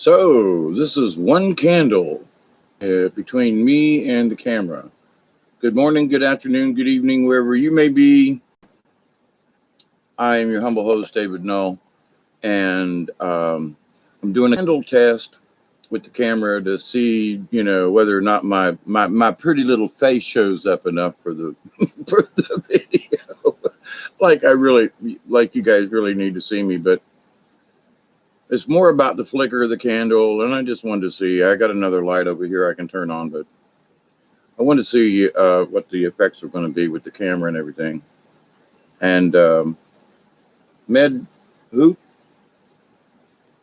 So, this is one candle between me and the camera. Good morning, good afternoon, good evening, wherever you may be. I am your humble host, David Null, and I'm doing a candle test with the camera to see, whether or not my pretty little face shows up enough for the for the video. Like you guys really need to see me, but it's more about the flicker of the candle, and I just wanted to see. I got another light over here I can turn on, but I wanted to see what the effects are going to be with the camera and everything. And Med, who?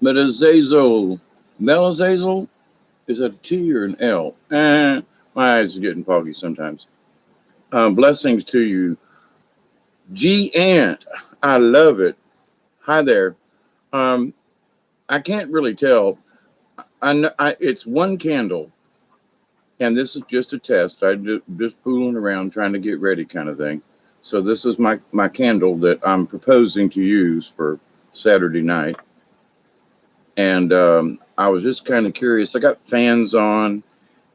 Metazazel. Melazazel? Is that a T or an L? My eyes are getting foggy sometimes. Blessings to you. G Ant. I love it. Hi there. Um, I can't really tell. It's one candle, and this is just a test. Just fooling around, trying to get ready, kind of thing. So this is my candle that I'm proposing to use for Saturday night. And I was just kind of curious. I got fans on,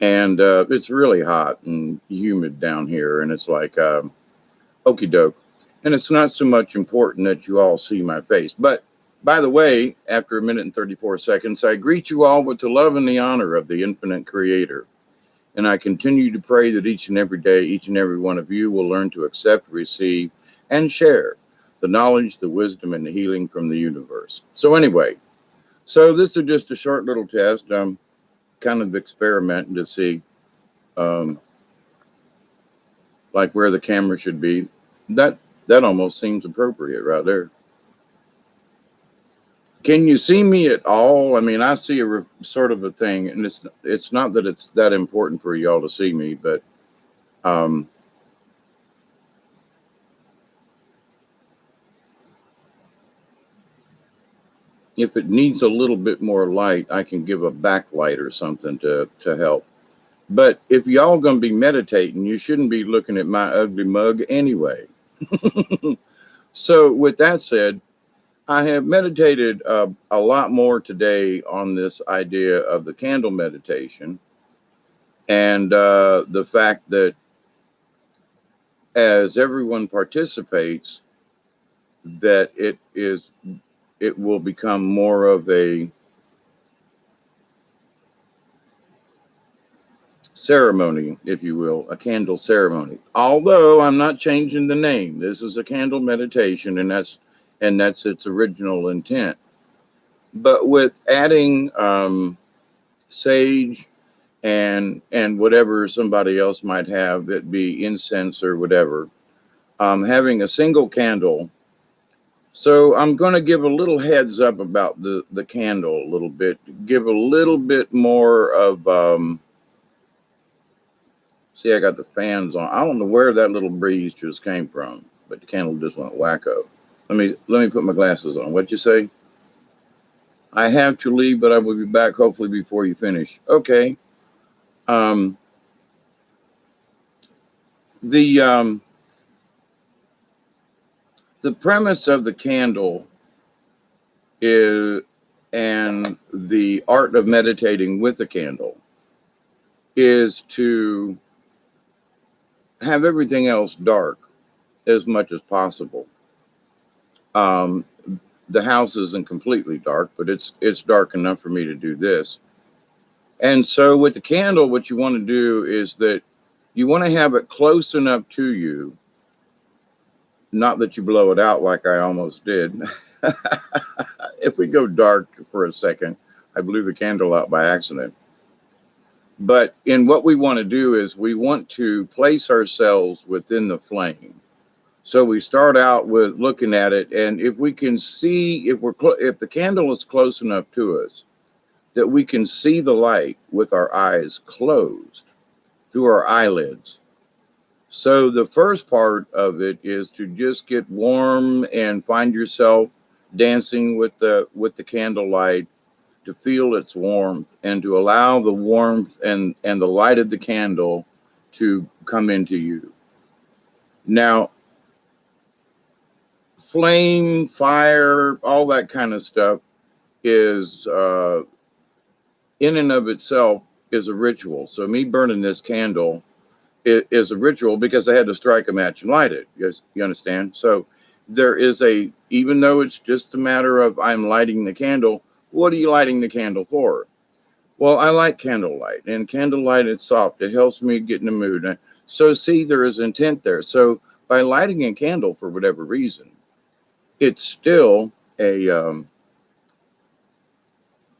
and it's really hot and humid down here, and it's like okie doke. And it's not so much important that you all see my face. But by the way, after a minute and 34 seconds, I greet you all with the love and the honor of the infinite creator. And I continue to pray that each and every day, each and every one of you will learn to accept, receive, and share the knowledge, the wisdom, and the healing from the universe. So anyway, this is just a short little test. I'm kind of experimenting to see like where the camera should be. That almost seems appropriate right there. Can you see me at all? I mean, I see a sort of a thing, and it's not that it's that important for y'all to see me, but if it needs a little bit more light, I can give a backlight or something to help. But if y'all gonna be meditating, you shouldn't be looking at my ugly mug anyway. So with that said, I have meditated a lot more today on this idea of the candle meditation, and the fact that as everyone participates, that it will become more of a ceremony, if you will, a candle ceremony. Although I'm not changing the name. This is a candle meditation, and that's its original intent. But with adding sage and whatever somebody else might have, it be incense or whatever, having a single candle. So I'm going to give a little heads up about the candle a little bit, give a little bit more of see, I got the fans on. I don't know where that little breeze just came from, but the candle just went wacko. Let me put my glasses on. What'd you say? I have to leave, but I will be back hopefully before you finish. Okay. The premise of the candle is, and the art of meditating with a candle, is to have everything else dark as much as possible. The house isn't completely dark, but it's dark enough for me to do this. And so with the candle, what you want to do is that you want to have it close enough to you, not that you blow it out like I almost did. If we go dark for a second, I blew the candle out by accident. But in what we want to do is we want to place ourselves within the flame. So we start out with looking at it, and if we can see, if the candle is close enough to us, that we can see the light with our eyes closed through our eyelids. So the first part of it is to just get warm and find yourself dancing with the candlelight, to feel its warmth and to allow the warmth and the light of the candle to come into you. Now, flame, fire, all that kind of stuff is in and of itself is a ritual. So me burning this candle is a ritual because I had to strike a match and light it. You understand? So there is a, even though it's just a matter of I'm lighting the candle, what are you lighting the candle for? Well, I like candlelight, and candlelight is soft. It helps me get in the mood. So see, there is intent there. So by lighting a candle for whatever reason, it's still a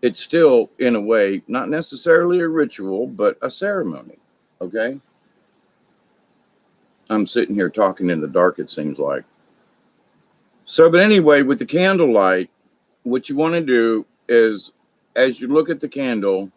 it's still in a way not necessarily a ritual, but a ceremony. Okay, I'm sitting here talking in the dark, it seems like. So, but anyway, with the candlelight, what you want to do is, as you look at the candle,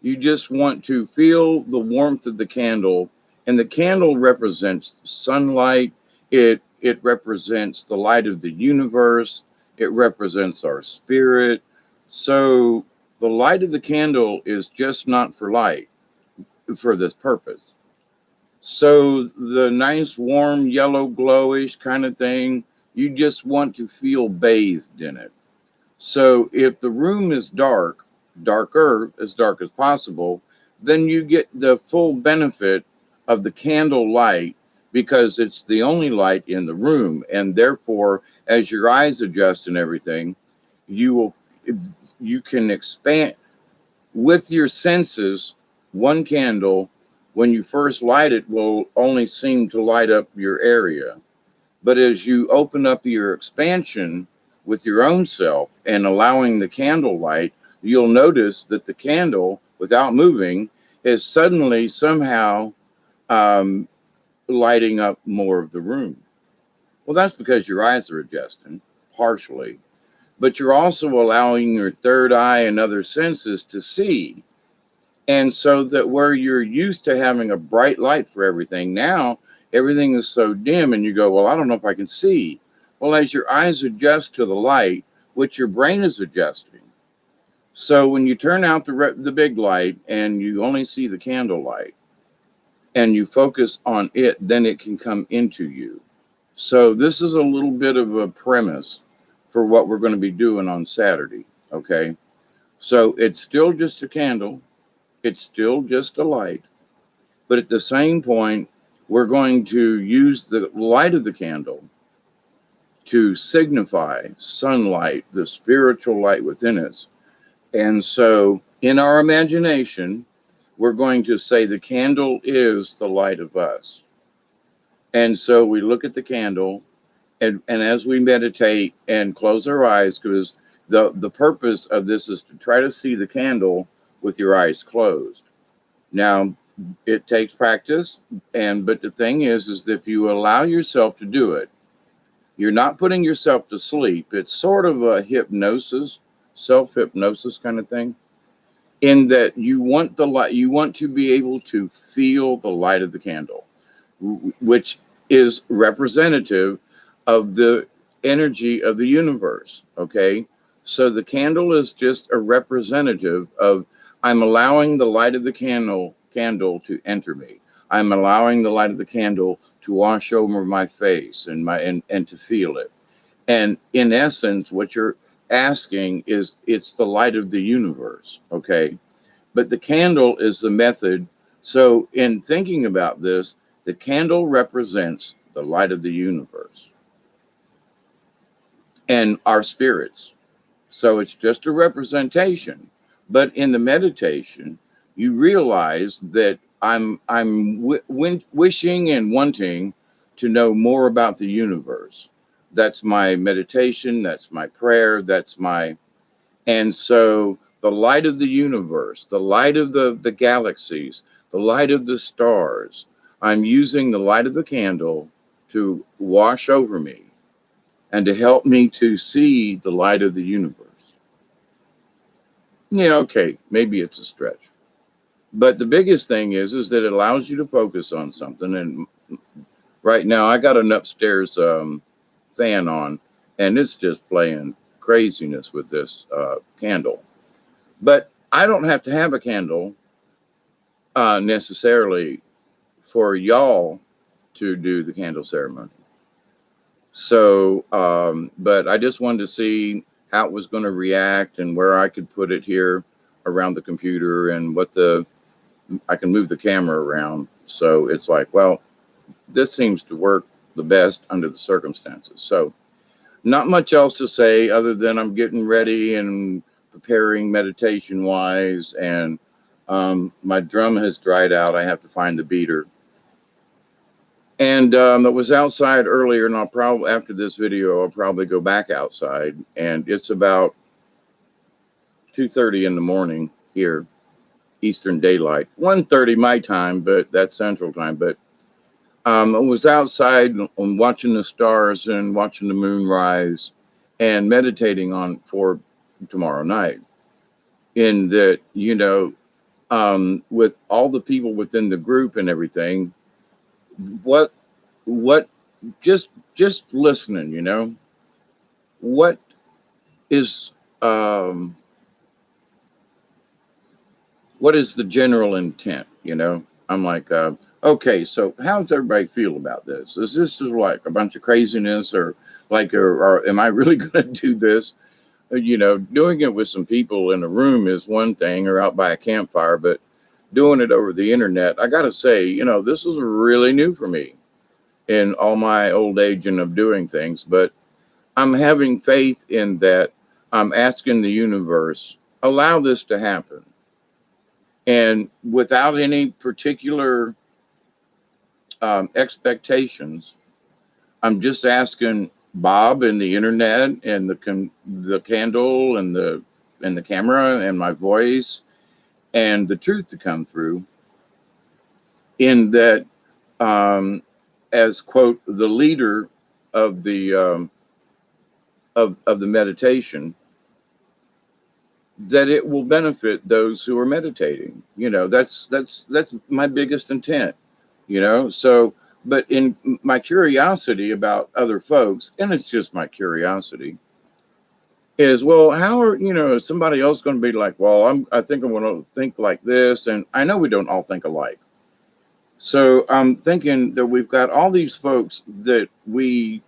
you just want to feel the warmth of the candle, and the candle represents sunlight. It represents the light of the universe. It represents our spirit. So the light of the candle is just not for light, for this purpose. So the nice warm yellow glowish kind of thing, you just want to feel bathed in it. So if the room is dark, darker, as dark as possible, then you get the full benefit of the candle light because it's the only light in the room. And therefore, as your eyes adjust and everything, you will, you can expand with your senses. One candle, when you first light it, will only seem to light up your area. But as you open up your expansion with your own self and allowing the candle light, you'll notice that the candle, without moving, is suddenly somehow um, lighting up more of the room. Well, that's because your eyes are adjusting partially, but you're also allowing your third eye and other senses to see. And so that where you're used to having a bright light for everything, now everything is so dim and you go, well, I don't know if I can see. Well, as your eyes adjust to the light, which your brain is adjusting. So when you turn out the big light and you only see the candle light and you focus on it, then it can come into you. So this is a little bit of a premise for what we're going to be doing on Saturday. Okay. So it's still just a candle. It's still just a light. But at the same point, we're going to use the light of the candle to signify sunlight, the spiritual light within us. And so in our imagination, we're going to say the candle is the light of us. And so we look at the candle, and as we meditate and close our eyes, because the purpose of this is to try to see the candle with your eyes closed. Now, it takes practice, but the thing is that if you allow yourself to do it, you're not putting yourself to sleep. It's sort of a hypnosis, self-hypnosis kind of thing, in that you want the light, you want to be able to feel the light of the candle, which is representative of the energy of the universe. Okay, so the candle is just a representative of, I'm allowing the light of the candle to enter me. I'm allowing the light of the candle to wash over my face and to feel it. And in essence, what you're asking is, it's the light of the universe. Okay, but the candle is the method. So in thinking about this, the candle represents the light of the universe and our spirits. So it's just a representation. But in the meditation, you realize that I'm wishing and wanting to know more about the universe. That's my meditation. That's my prayer. And so the light of the universe, the light of the galaxies, the light of the stars, I'm using the light of the candle to wash over me and to help me to see the light of the universe. Yeah, okay, maybe it's a stretch. But the biggest thing is that it allows you to focus on something. And right now I got an upstairs fan on, and it's just playing craziness with this candle. But I don't have to have a candle necessarily for y'all to do the candle ceremony. So, but I just wanted to see how it was going to react and where I could put it here around the computer and I can move the camera around. So it's like, well, this seems to work the best under the circumstances. So not much else to say other than I'm getting ready and preparing meditation wise. And my drum has dried out. I have to find the beater. And it was outside earlier, and I'll probably, after this video, I'll probably go back outside. And it's about 2:30 in the morning here, Eastern Daylight. 1:30 my time, but that's Central Time. But I was outside and watching the stars and watching the moon rise and meditating on for tomorrow night. In that, with all the people within the group and everything, what just listening, what is the general intent? I'm like, okay, so how does everybody feel about this? Is this like a bunch of craziness, or am I really going to do this? Doing it with some people in a room is one thing, or out by a campfire, but doing it over the internet, I got to say, this is really new for me in all my old age and of doing things. But I'm having faith in that. I'm asking the universe, allow this to happen. And without any particular expectations, I'm just asking Bob and the internet and the candle and the camera and my voice and the truth to come through, in that as quote the leader of the of the meditation, that it will benefit those who are meditating. That's my biggest intent. So, but in my curiosity about other folks, and it's just my curiosity, is, well, how are, is somebody else going to be like, well, I think I'm going to think like this. And I know we don't all think alike. So I'm thinking that we've got all these folks that we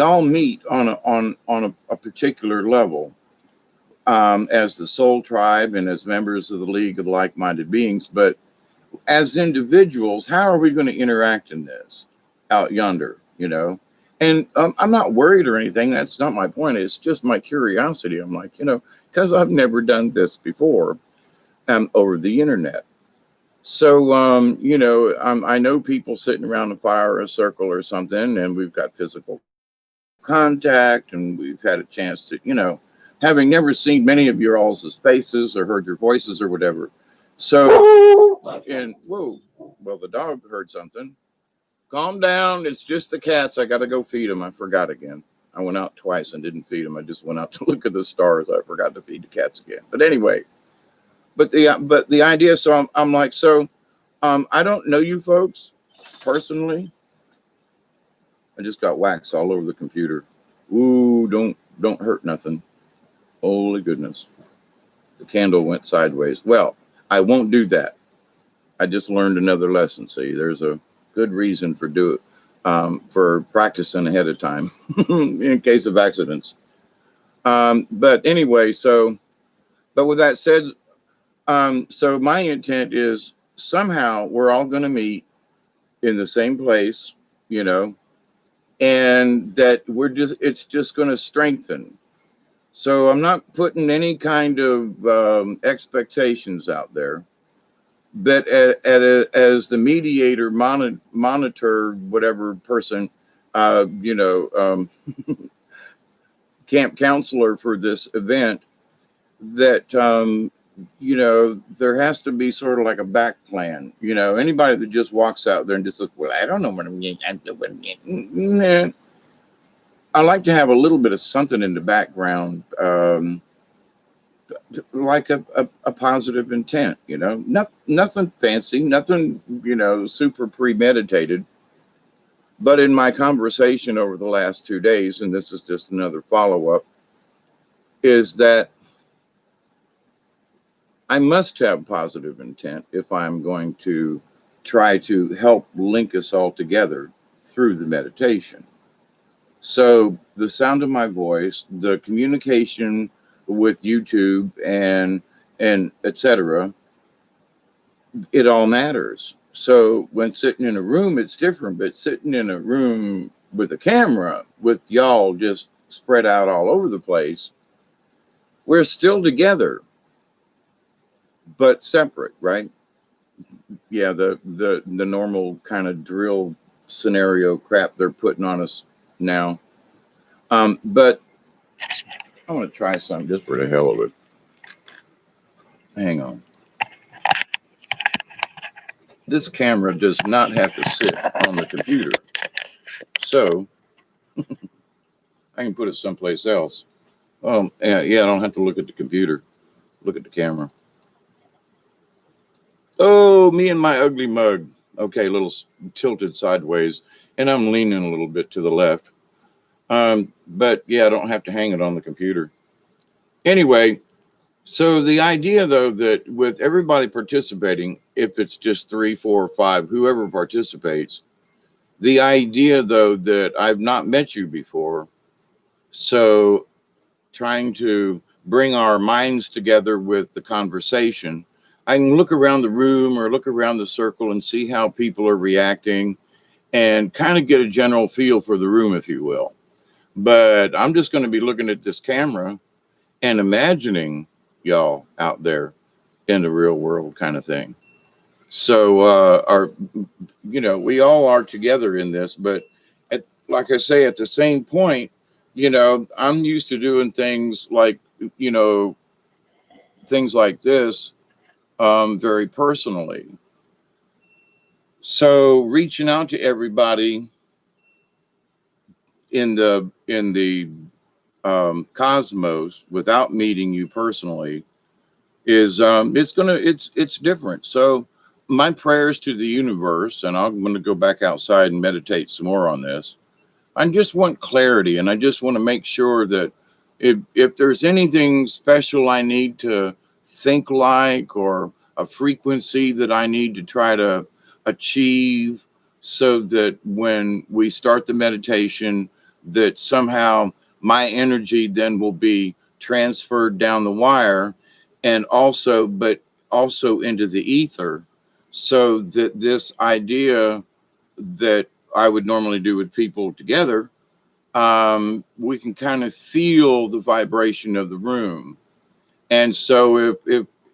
all meet on a particular level, as the soul tribe and as members of the League of Like-Minded Beings. But as individuals, how are we going to interact in this out yonder, And I'm not worried or anything. That's not my point. It's just my curiosity. I'm like, because I've never done this before over the internet. So, I know people sitting around a fire or a circle or something, and we've got physical contact, and we've had a chance to, having never seen many of your all's faces or heard your voices or whatever. So, and whoa, well, the dog heard something. Calm down. It's just the cats. I got to go feed them. I forgot again. I went out twice and didn't feed them. I just went out to look at the stars. I forgot to feed the cats again. But anyway, but the idea. So I'm like, I don't know you folks personally. I just got wax all over the computer. Ooh, don't hurt nothing. Holy goodness. The candle went sideways. Well, I won't do that. I just learned another lesson. See, there's a good reason for practicing ahead of time in case of accidents. But anyway, but with that said, so my intent is somehow we're all going to meet in the same place, and that it's just going to strengthen. So I'm not putting any kind of expectations out there. But as the mediator, monitor, whatever person, camp counselor for this event, that, there has to be sort of like a back plan. Anybody that just walks out there and just says, well, I don't know what I'm doing. I like to have a little bit of something in the background, like a positive intent, nothing fancy, nothing, super premeditated. But in my conversation over the last 2 days, and this is just another follow-up, is that I must have positive intent if I'm going to try to help link us all together through the meditation. So the sound of my voice, the communication with YouTube and and etc., it all matters. So when sitting in a room, it's different, but sitting in a room with a camera with y'all just spread out all over the place, we're still together, but separate, right? Yeah, the normal kind of drill scenario crap they're putting on us now. But I want to try something just for the hell of it. Hang on. This camera does not have to sit on the computer, so I can put it someplace else. Yeah, I don't have to look at the computer. Look at the camera. Oh, me and my ugly mug. Okay, a little tilted sideways, and I'm leaning a little bit to the left. But yeah, I don't have to hang it on the computer. Anyway, so the idea though that with everybody participating, if it's just 3, 4, 5, whoever participates, the idea though that I've not met you before, so trying to bring our minds together with the conversation. I can look around the room or look around the circle and see how people are reacting and kind of get a general feel for the room, if you will. But I'm just going to be looking at this camera and imagining y'all out there in the real world kind of thing. So, we all are together in this, but like I say, at the same point, I'm used to doing things like, things like this, very personally. So reaching out to everybody in the cosmos without meeting you personally is it's different. So my prayers to the universe, and I'm going to go back outside and meditate some more on this. I just want clarity, and I just want to make sure that if there's anything special I need to think like, or a frequency that I need to try to achieve, so that when we start the meditation, that somehow my energy then will be transferred down the wire, and also into the ether, so that this idea that I would normally do with people together, we can kind of feel the vibration of the room. And so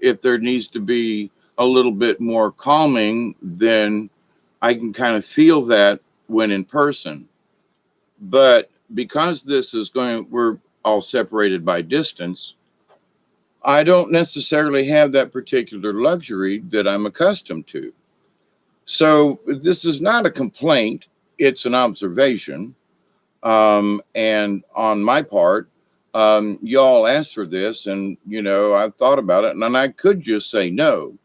if there needs to be a little bit more calming, then I can kind of feel that when in person. But because we're all separated by distance, I don't necessarily have that particular luxury that I'm accustomed to. So this is not a complaint, it's an observation. And on my part, y'all asked for this, and I've thought about it, and I could just say no,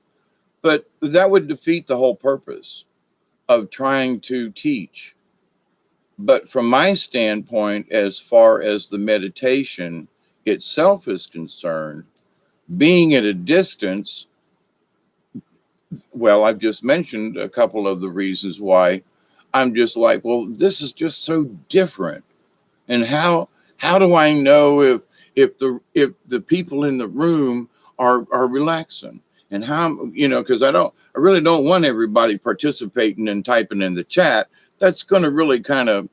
but that would defeat the whole purpose of trying to teach. But from my standpoint, as far as the meditation itself is concerned, being at a distance, well, I've just mentioned a couple of the reasons why I'm just like, well, this is just so different. And how do I know if the people in the room are relaxing, and how, because I really don't want everybody participating and typing in the chat. That's going to really kind of,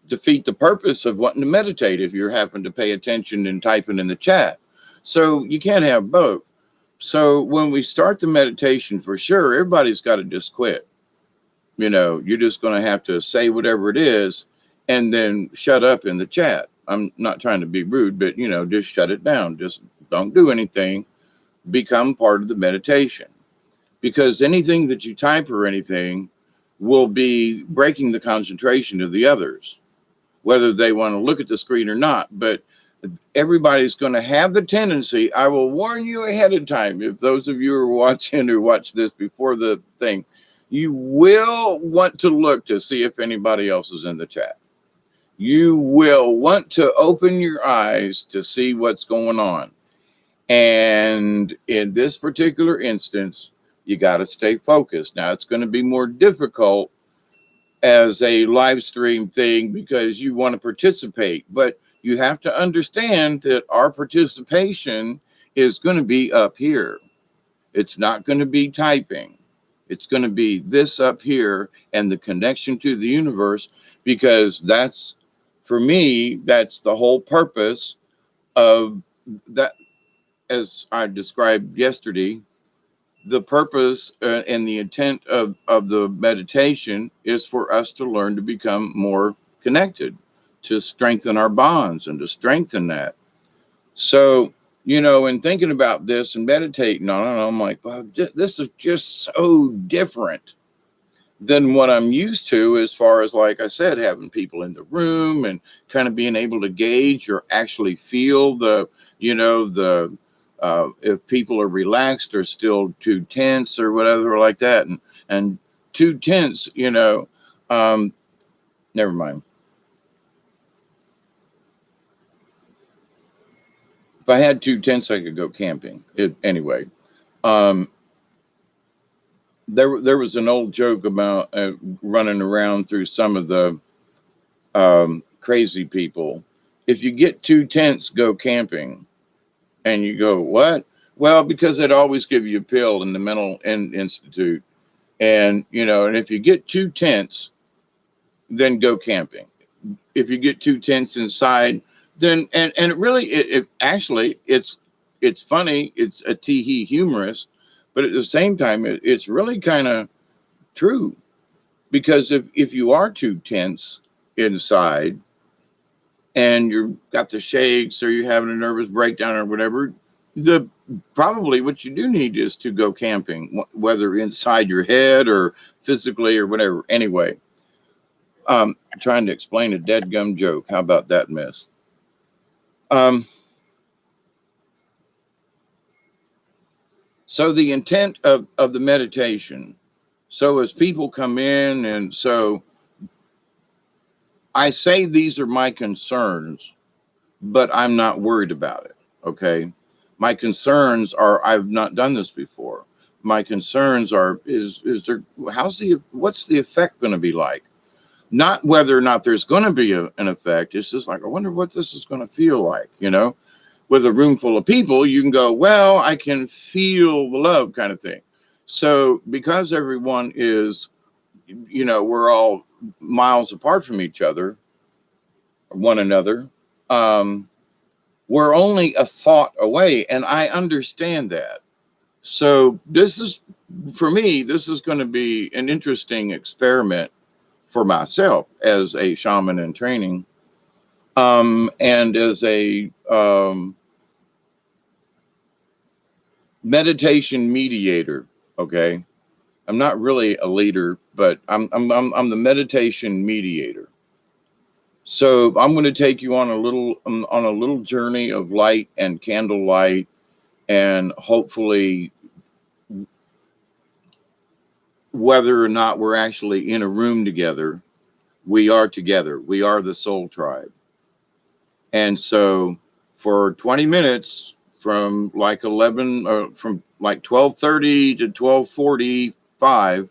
defeat the purpose of wanting to meditate if you're having to pay attention and typing in the chat. So you can't have both. So when we start the meditation, for sure, everybody's got to just quit. You're just going to have to say whatever it is and then shut up in the chat. I'm not trying to be rude, but, just shut it down. Just don't do anything. Become part of the meditation. Because anything that you type or anything will be breaking the concentration of the others, whether they want to look at the screen or not. But everybody's going to have the tendency. I will warn you ahead of time, if those of you are watching or watch this before the thing, you will want to look to see if anybody else is in the chat. You will want to open your eyes to see what's going on. And in this particular instance, you got to stay focused. Now, it's going to be more difficult as a live stream thing because you want to participate, but you have to understand that our participation is going to be up here. It's not going to be typing. It's going to be this up here and the connection to the universe, because that's, for me, that's the whole purpose of that. As I described yesterday, the purpose and the intent of the meditation is for us to learn to become more connected, to strengthen our bonds and to strengthen that. So, in thinking about this and meditating on it, I'm like, well, this is just so different than what I'm used to, as far as, like I said, having people in the room and kind of being able to gauge or actually feel the if people are relaxed or still too tense or whatever like that. And too tense, never mind. If I had 2 tents, I could go camping. Anyway, there was an old joke about running around through some of the crazy people. If you get 2 tents, go camping. And you go, what? Well, because they'd always give you a pill in the mental institute. And, and if you get 2 tents, then go camping. If you get 2 tents inside, then and it really it actually it's funny, it's a tee humorous, but at the same time it's really kind of true, because if you are 2 tents inside and you've got the shakes or you're having a nervous breakdown or whatever, the probably what you do need is to go camping, whether inside your head or physically or whatever. Anyway, trying to explain a dead gum joke. How about that, miss? So the intent of the meditation, so as people come in, and so I say these are my concerns, but I'm not worried about it. Okay. My concerns are, I've not done this before. My concerns are, is there, what's the effect going to be like? Not whether or not there's going to be an effect. It's just like, I wonder what this is going to feel like, with a room full of people, you can go, well, I can feel the love kind of thing. So because everyone is, we're all miles apart from each other, one another, we're only a thought away. And I understand that. So this is, for me, this is going to be an interesting experiment for myself as a shaman in training, and as a meditation mediator. Okay, I'm not really a leader, but I'm the meditation mediator. So I'm going to take you on a little journey of light and candlelight, and hopefully, whether or not we're actually in a room together, we are together. We are the soul tribe. And so for 20 minutes, from like 12:30 to 12:45,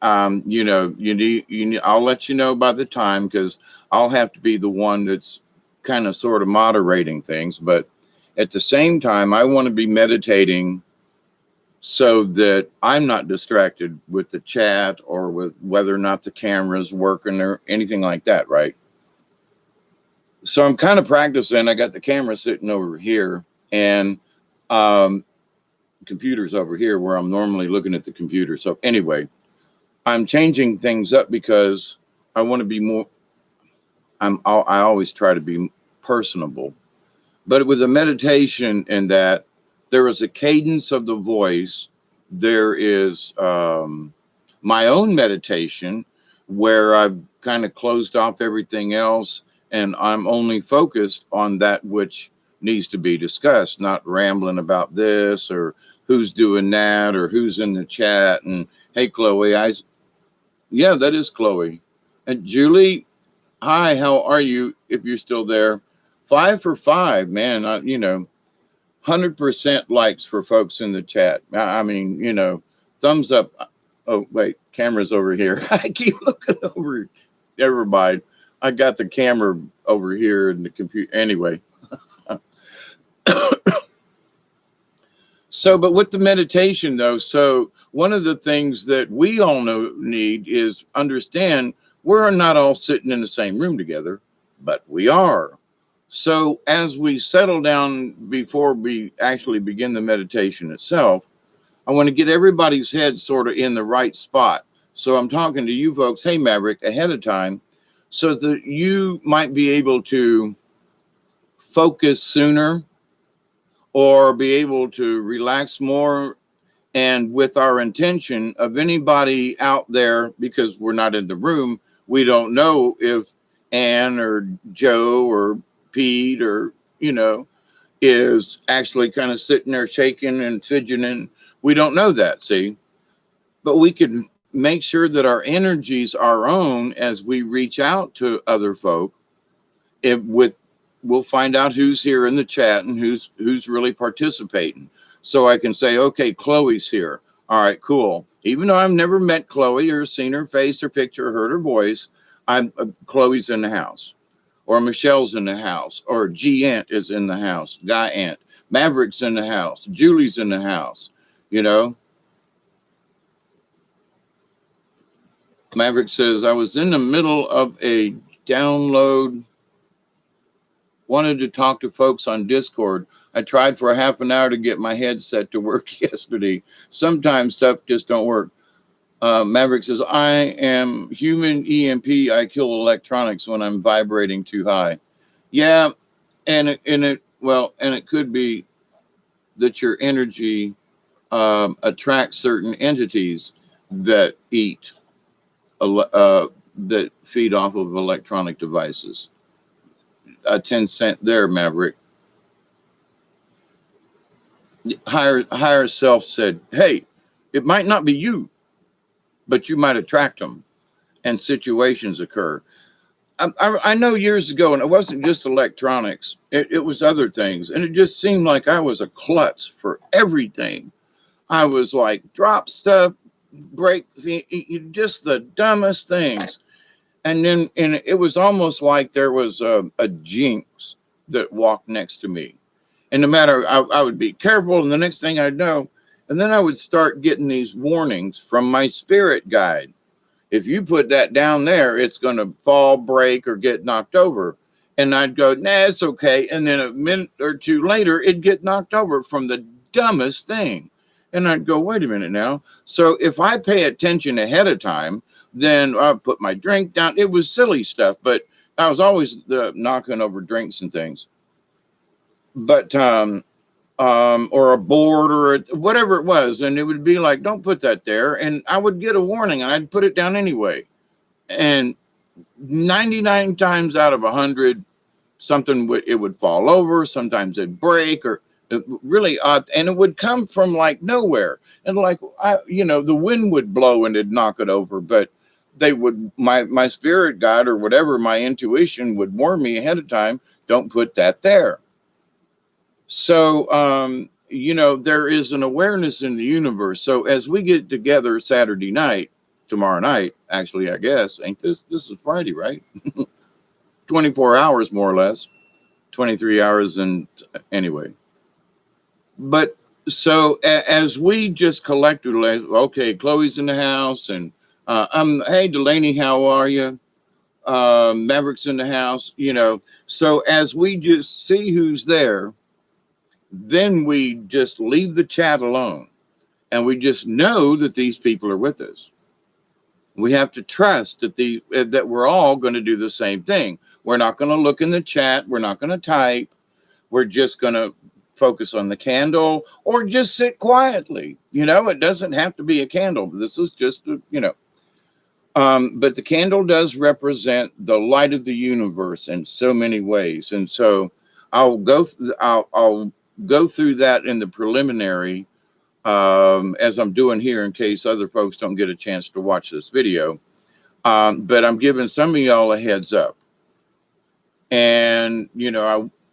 I'll let you know by the time, because I'll have to be the one that's kind of sort of moderating things. But at the same time, I want to be meditating so that I'm not distracted with the chat or with whether or not the camera's working or anything like that, right? So I'm kind of practicing. I got the camera sitting over here, and computer's over here where I'm normally looking at the computer. So anyway, I'm changing things up because I want to be more, I always try to be personable, but with a meditation, in that there is a cadence of the voice. There is my own meditation where I've kind of closed off everything else, and I'm only focused on that which needs to be discussed, not rambling about this or who's doing that or who's in the chat. And hey, Chloe, yeah, that is Chloe. And Julie, hi, how are you? If you're still there, 5 for 5, man. 100% likes for folks in the chat. I mean, thumbs up. Oh, wait, camera's over here. I keep looking over everybody. I got the camera over here in the computer. Anyway. So, but with the meditation though, so one of the things that we all need is understand we're not all sitting in the same room together, but we are. So as we settle down before we actually begin the meditation itself, I want to get everybody's head sort of in the right spot. So I'm talking to you folks, hey Maverick, ahead of time, so that you might be able to focus sooner or be able to relax more, and with our intention of anybody out there, because we're not in the room, we don't know if Ann or Joe or Pete or, is actually kind of sitting there shaking and fidgeting. We don't know that, see? But we can make sure that our energies are our own as we reach out to other folk. We'll find out who's here in the chat and who's really participating. So I can say, okay, Chloe's here. All right, cool. Even though I've never met Chloe or seen her face or picture or heard her voice, Chloe's in the house, or Michelle's in the house, or G Ant is in the house, Guy Ant, Maverick's in the house, Julie's in the house. Maverick says, I was in the middle of a download, wanted to talk to folks on Discord. I tried for a half an hour to get my headset to work yesterday. Sometimes stuff just don't work. Maverick says, I am human EMP. I kill electronics when I'm vibrating too high. Yeah, and it could be that your energy attracts certain entities that that feed off of electronic devices. 10 cents there, Maverick. Higher self said, hey, it might not be you, but you might attract them, and situations occur. I know years ago, and it wasn't just electronics, it was other things, and it just seemed like I was a klutz for everything. I was like, drop stuff, break, just the dumbest things. And it was almost like there was a jinx that walked next to me. And no matter, I would be careful, and the next thing I'd know, and then I would start getting these warnings from my spirit guide. If you put that down there, it's going to fall, break, or get knocked over. And I'd go, nah, it's okay. And then a minute or two later, it'd get knocked over from the dumbest thing. And I'd go, wait a minute now. So if I pay attention ahead of time, then I'll put my drink down. It was silly stuff, but I was always knocking over drinks and things. But or a board or whatever it was, and it would be like, don't put that there, and I would get a warning and I'd put it down anyway. And 99 times out of 100, it would fall over, sometimes it'd break, or really odd, and it would come from like nowhere, and like the wind would blow and it'd knock it over. But my spirit guide or whatever, my intuition would warn me ahead of time, don't put that there. So, there is an awareness in the universe. So as we get together Saturday night, tomorrow night, actually, I guess, this is Friday, right? 24 hours, more or less, 23 hours. And anyway, but so as we just collectively, okay, Chloe's in the house, and hey, Delaney, how are you? Maverick's in the house, so as we just see who's there, then we just leave the chat alone, and we just know that these people are with us. We have to trust that we're all going to do the same thing. We're not going to look in the chat. We're not going to type. We're just going to focus on the candle, or just sit quietly. It doesn't have to be a candle. This is just, but the candle does represent the light of the universe in so many ways. And so I'll go through that in the preliminary, as I'm doing here, in case other folks don't get a chance to watch this video. But I'm giving some of y'all a heads up. And,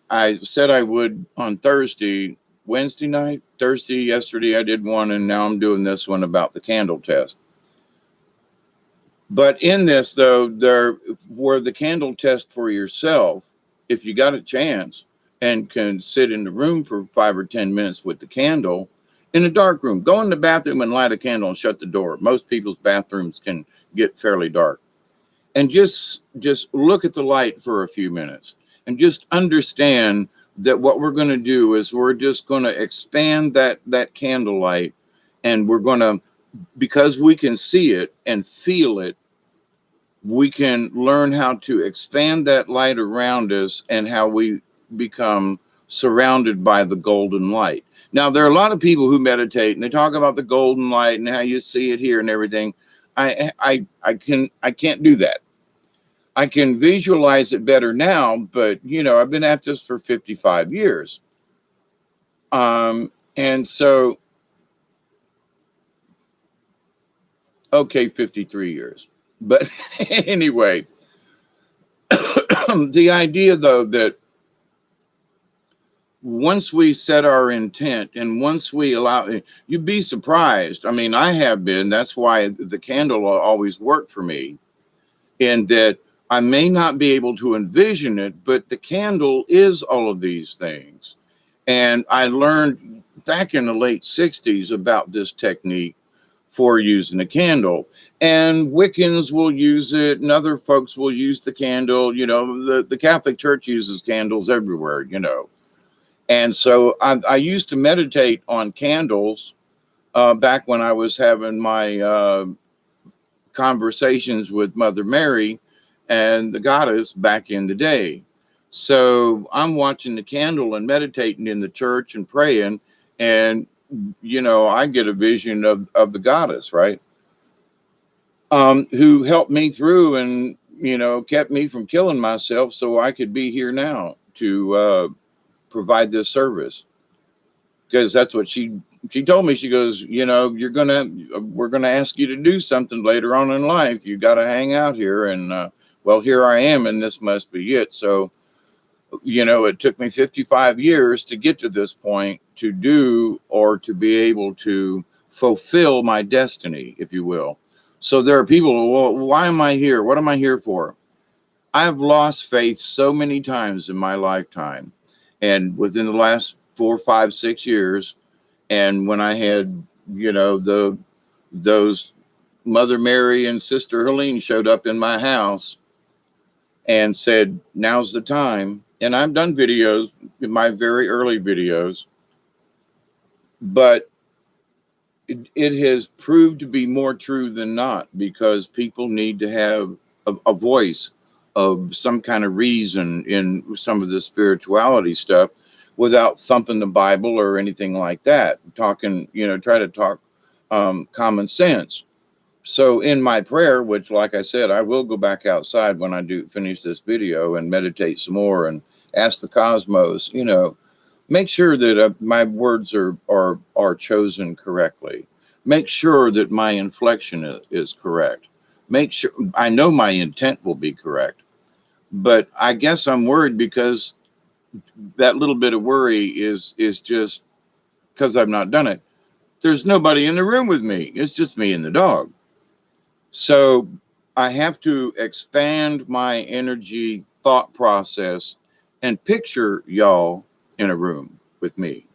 I said I would on Wednesday night, yesterday I did one, and now I'm doing this one about the candle test. But in this, though, there were the candle test for yourself. If you got a chance and can sit in the room for 5 or 10 minutes with the candle in a dark room, go in the bathroom and light a candle and shut the door. Most people's bathrooms can get fairly dark, and just look at the light for a few minutes and just understand that what we're going to do is we're just going to expand that candlelight, and we're going to, because we can see it and feel it, we can learn how to expand that light around us and how we become surrounded by the golden light. Now, there are a lot of people who meditate and they talk about the golden light and how you see it here and everything. I can't do that. I can visualize it better now, but I've been at this for 55 years. And so, okay, 53 years. But anyway, the idea, though, that once we set our intent and once we allow, you'd be surprised. I mean, I have been. That's why the candle always worked for me, in that I may not be able to envision it, but the candle is all of these things. And I learned back in the late 60s about this technique for using a candle. And Wiccans will use it, and other folks will use the candle. The Catholic Church uses candles everywhere, And so I used to meditate on candles back when I was having my conversations with Mother Mary and the goddess back in the day. So I'm watching the candle and meditating in the church and praying, and I get a vision of the goddess, right? Who helped me through and kept me from killing myself so I could be here now to provide this service. Because that's what she told me. She goes, we're gonna ask you to do something later on in life. You got to hang out here, and well, here I am, and this must be it. So it took me 55 years to get to this point, to do or to be able to fulfill my destiny, if you will. So there are people, well, why am I here? What am I here for? I've lost faith so many times in my lifetime, and within the last 4, 5, 6 years, and when I had, those Mother Mary and Sister Helene showed up in my house and said, now's the time. And I've done videos, in my very early videos, but it has proved to be more true than not, because people need to have a voice of some kind of reason in some of the spirituality stuff, without thumping the Bible or anything like that. Talking, try to talk common sense. So in my prayer, which, like I said, I will go back outside when I do finish this video and meditate some more and ask the cosmos, make sure that my words are chosen correctly. Make sure that my inflection is correct. Make sure, I know my intent will be correct, but I guess I'm worried because that little bit of worry is just because I've not done it. There's nobody in the room with me. It's just me and the dog. So I have to expand my energy thought process and picture y'all in a room with me.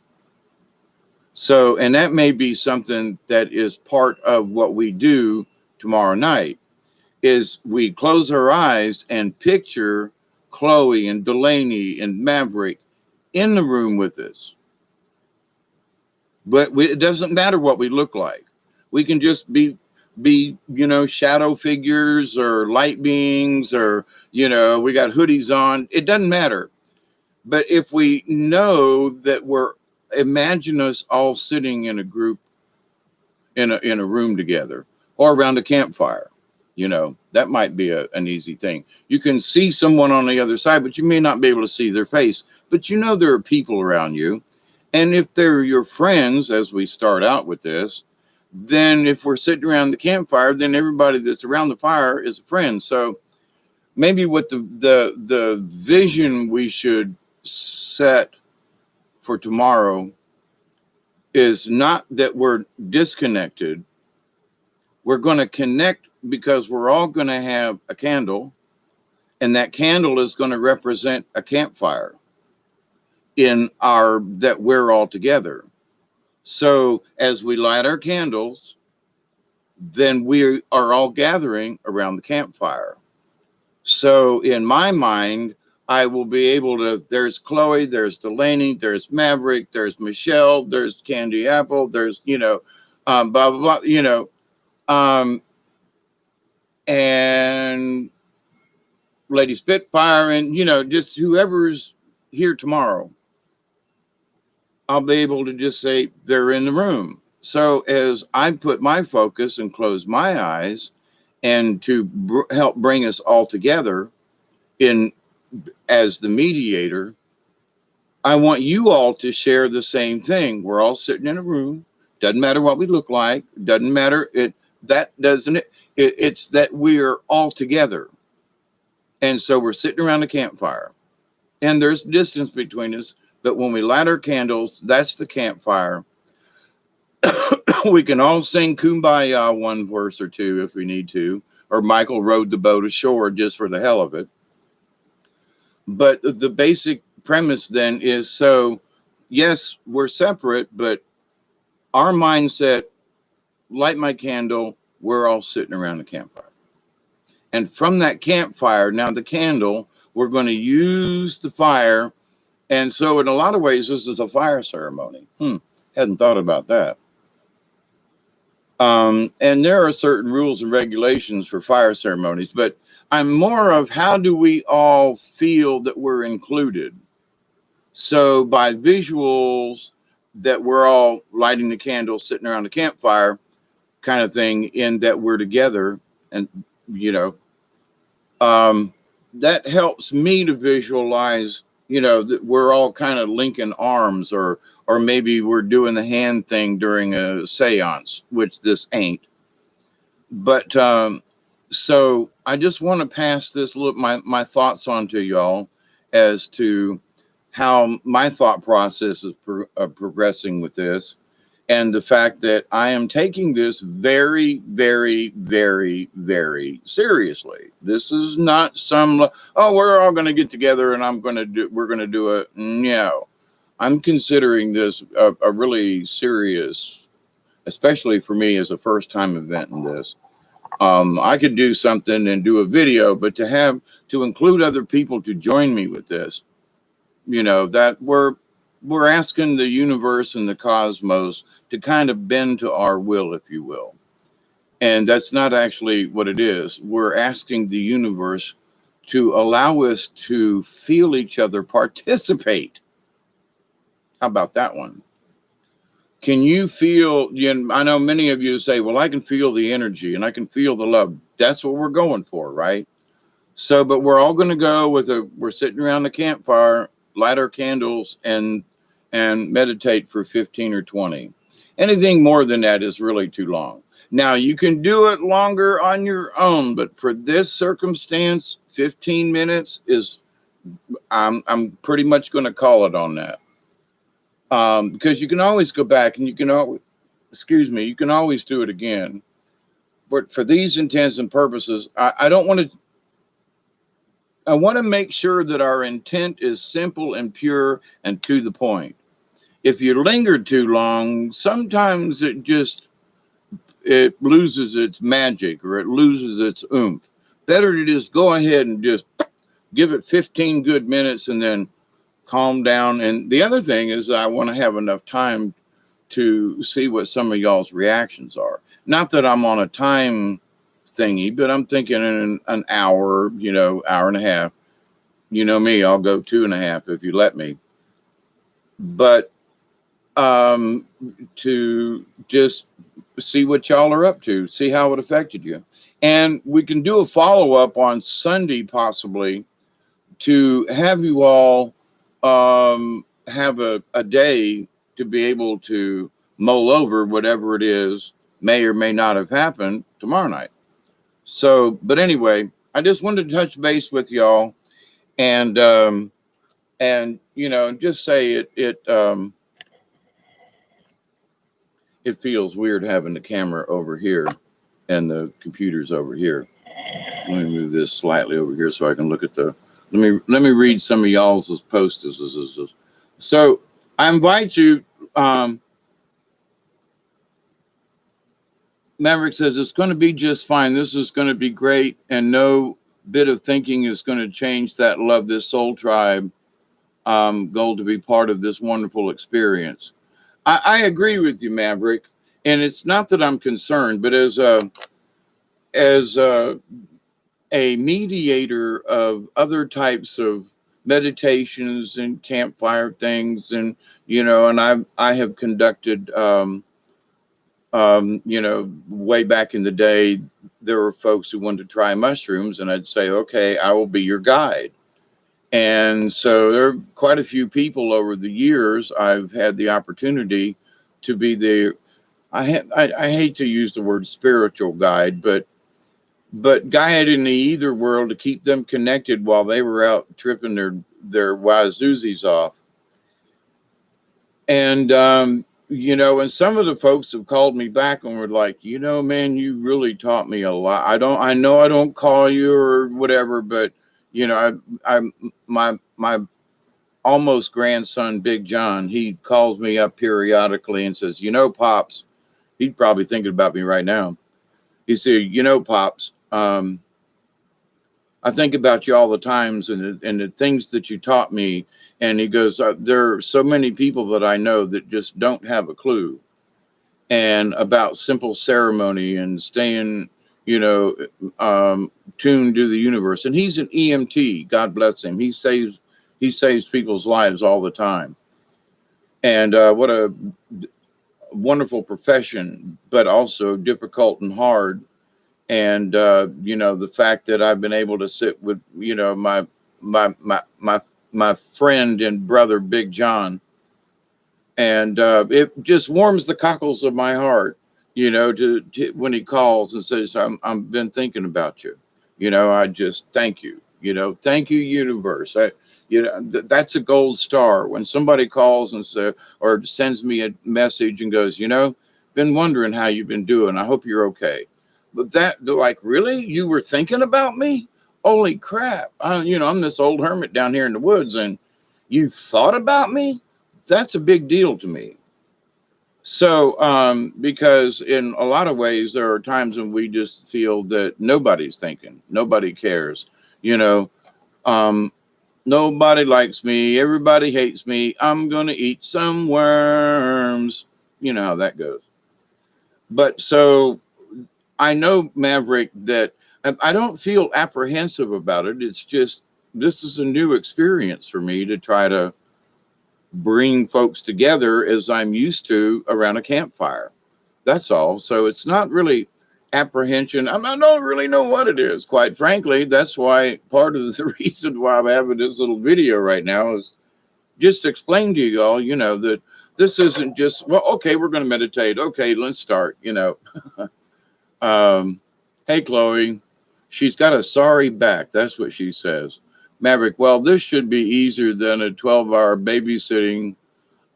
So, and that may be something that is part of what we do tomorrow night, is we close our eyes and picture Chloe and Delaney and Maverick in the room with us. But it doesn't matter what we look like. We can just be shadow figures or light beings, or we got hoodies on. It doesn't matter. But if we know that imagine us all sitting in a group in a room together, or around a campfire. That might be an easy thing. You can see someone on the other side, but you may not be able to see their face. But there are people around you. And if they're your friends, as we start out with this, then if we're sitting around the campfire, then everybody that's around the fire is a friend. So maybe what the vision we should set for tomorrow is not that we're disconnected. We're going to connect because we're all going to have a candle, and that candle is going to represent a campfire in our that we're all together. So as we light our candles, then we are all gathering around the campfire. So in my mind, I will be able to, there's Chloe, there's Delaney, there's Maverick, there's Michelle, there's Candy Apple, there's, blah, blah, blah, um, and Lady Spitfire, and, just whoever's here tomorrow. I'll be able to just say they're in the room. So as I put my focus and close my eyes, and to help bring us all together in as the mediator, I want you all to share the same thing. We're all sitting in a room. Doesn't matter what we look like. Doesn't matter. It's that we're all together. And so we're sitting around a campfire, and there's distance between us. But when we light our candles, that's the campfire. We can all sing Kumbaya one verse or two if we need to, or Michael rowed the boat ashore just for the hell of it. But the basic premise then is, so yes, we're separate, but our mindset, light my candle, we're all sitting around the campfire. And from that campfire, now the candle, we're going to use the fire. And so in a lot of ways, this is a fire ceremony. Hadn't thought about that. And there are certain rules and regulations for fire ceremonies, but I'm more of how do we all feel that we're included? So by visuals, that we're all lighting the candle, sitting around the campfire kind of thing, in that we're together. And, that helps me to visualize, that we're all kind of linking arms, or maybe we're doing the hand thing during a seance, which this ain't. But so I just want to pass this my thoughts on to y'all as to how my thought process is progressing with this, and the fact that I am taking this very, very, very, very seriously. This is not some, oh, we're all going to get together and we're going to do it. No, I'm considering this a really serious, especially for me as a first time event in this. I could do something and do a video, but to include other people to join me with this, that we're asking the universe and the cosmos to kind of bend to our will, if you will. And that's not actually what it is. We're asking the universe to allow us to feel each other participate. How about that one? Can you feel, I know many of you say, well, I can feel the energy and I can feel the love. That's what we're going for, right? So, but we're all going to go we're sitting around the campfire, light our candles, and meditate for 15 or 20. Anything more than that is really too long. Now, you can do it longer on your own, but for this circumstance, 15 minutes is, I'm pretty much going to call it on that. Because you can always go back and you can always do it again. But for these intents and purposes, I want to make sure that our intent is simple and pure and to the point. If you linger too long, sometimes it loses its magic, or it loses its oomph. Better to just go ahead and just give it 15 good minutes and then calm down. And the other thing is, I want to have enough time to see what some of y'all's reactions are. Not that I'm on a time thingy, but I'm thinking in an hour, hour and a half. You know me, I'll go 2.5 if you let me. But to just see what y'all are up to, see how it affected you. And we can do a follow-up on Sunday, possibly, to have you all have a day to be able to mull over whatever it is may or may not have happened tomorrow night. So, but anyway, I just wanted to touch base with y'all, and just say it feels weird having the camera over here and the computer's over here. Let me move this slightly over here so I can look at the. Let me read some of y'all's posts. So I invite you. Maverick says it's going to be just fine. This is going to be great, and no bit of thinking is going to change that love this soul tribe goal to be part of this wonderful experience. I agree with you, Maverick, and it's not that I'm concerned, but as a mediator of other types of meditations and campfire things, and and I have conducted. Way back in the day, there were folks who wanted to try mushrooms, and I'd say, okay, I will be your guide. And so there are quite a few people over the years I've had the opportunity to be the, I hate to use the word spiritual guide, but guide in the either world to keep them connected while they were out tripping their wazoozies off. And, and some of the folks have called me back and were like, man, you really taught me a lot. I know I don't call you or whatever, but my almost grandson, Big John, he calls me up periodically and says, Pops, he's probably thinking about me right now. He said, Pops, I think about you all the times and the things that you taught me. And he goes, there are so many people that I know that just don't have a clue and about simple ceremony and staying, tuned to the universe. And he's an EMT. God bless him. He saves people's lives all the time. And what a wonderful profession, but also difficult and hard. And, the fact that I've been able to sit with, my friend and brother, Big John. And it just warms the cockles of my heart, to when he calls and says, I've been thinking about you. I just thank you, thank you, universe. That's a gold star. When somebody calls and or sends me a message and goes, been wondering how you've been doing. I hope you're okay. But they're like, really? You were thinking about me? Holy crap. I'm this old hermit down here in the woods and you thought about me? That's a big deal to me. So, because in a lot of ways, there are times when we just feel that nobody's thinking, nobody cares, nobody likes me. Everybody hates me. I'm going to eat some worms. You know how that goes. But so I know, Maverick, that I don't feel apprehensive about it. It's just, this is a new experience for me to try to bring folks together as I'm used to around a campfire. That's all. So it's not really apprehension. I don't really know what it is, quite frankly. That's why part of the reason why I'm having this little video right now is just to explain to you all, that this isn't just, well, okay, we're going to meditate. Okay, let's start, Hey, Chloe, she's got a sorry back. That's what she says. Maverick, well, this should be easier than a 12-hour babysitting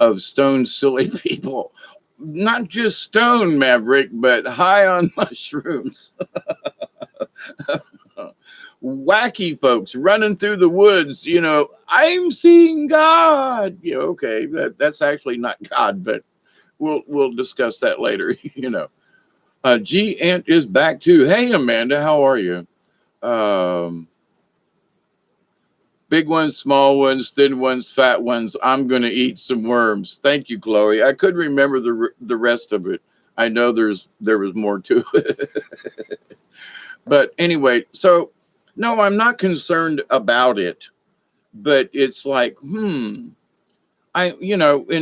of stone silly people. Not just stone, Maverick, but high on mushrooms. Wacky folks running through the woods, I'm seeing God. Okay, that's actually not God, but we'll discuss that later, G Ant is back too. Hey, Amanda, how are you? Big ones, small ones, thin ones, fat ones. I'm going to eat some worms. Thank you, Chloe. I couldn't remember the rest of it. I know there was more to it. But anyway, so no, I'm not concerned about it. But it's like, in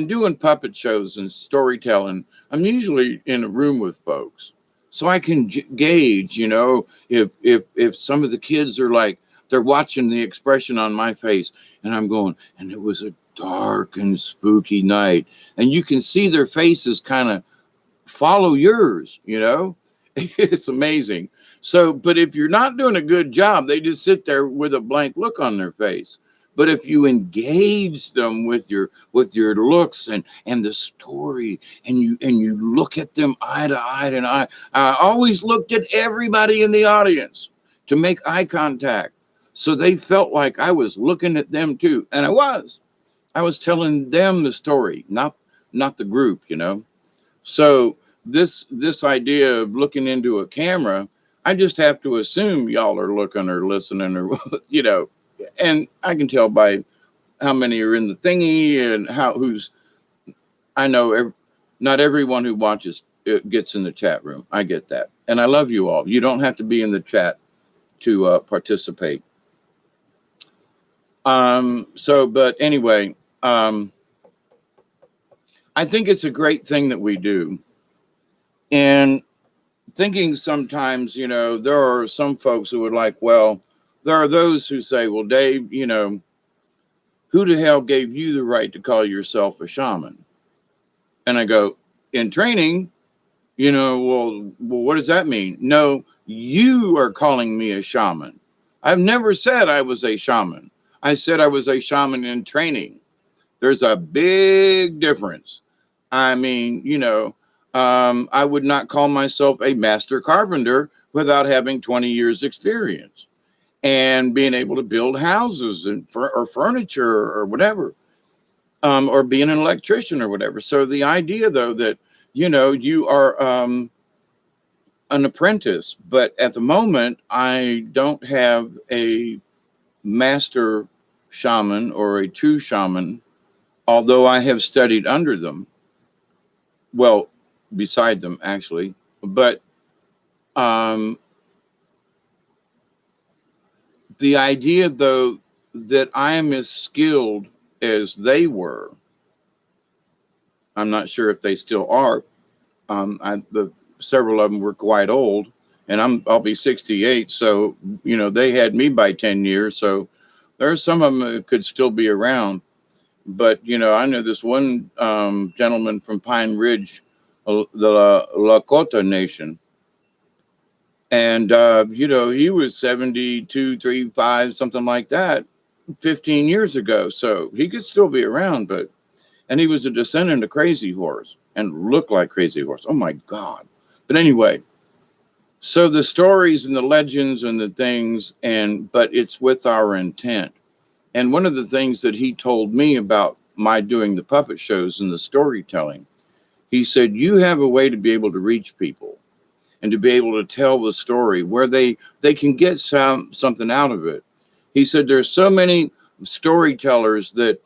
doing puppet shows and storytelling, I'm usually in a room with folks. So I can gauge, if some of the kids are like, they're watching the expression on my face and I'm going, and it was a dark and spooky night. And you can see their faces kind of follow yours, It's amazing. So, but if you're not doing a good job, they just sit there with a blank look on their face. But if you engage them with your looks and the story, and you look at them eye to eye, and I always looked at everybody in the audience to make eye contact, so they felt like I was looking at them too, and I was telling them the story, not the group, you know. So this idea of looking into a camera, I just have to assume y'all are looking or listening or you know, and I can tell by how many are in the thingy and how who's. I know not everyone who watches it gets in the chat room. I get that, and I love you all. You don't have to be in the chat to participate. So, but anyway, I think it's a great thing that we do. And thinking sometimes, you know, there are some folks who would like, well, there are those who say, well, Dave, you know, who the hell gave you the right to call yourself a shaman? And I go, in training, you know, well, what does that mean? No, you are calling me a shaman. I've never said I was a shaman. I said I was a shaman in training. There's a big difference. I mean, you know, I would not call myself a master carpenter without having 20 years experience and being able to build houses and or furniture or whatever, or being an electrician or whatever. So the idea, though, that, you know, you are an apprentice, but at the moment, I don't have a master shaman or a true shaman, although I have studied under them. Well, beside them, actually. But the idea, though, that I am as skilled as they were, I'm not sure if they still are. Several of them were quite old, and I'll be 68. So, you know, they had me by 10 years. So there are some of them that could still be around. But, you know, I know this one gentleman from Pine Ridge, the Lakota Nation. And, you know, he was 72, 35, something like that, 15 years ago. So he could still be around, and he was a descendant of Crazy Horse and looked like Crazy Horse. Oh, my God. But anyway, so the stories and the legends and the things, but it's with our intent. And one of the things that he told me about my doing the puppet shows and the storytelling, he said, you have a way to be able to reach people and to be able to tell the story where they can get something out of it. He said, there's so many storytellers that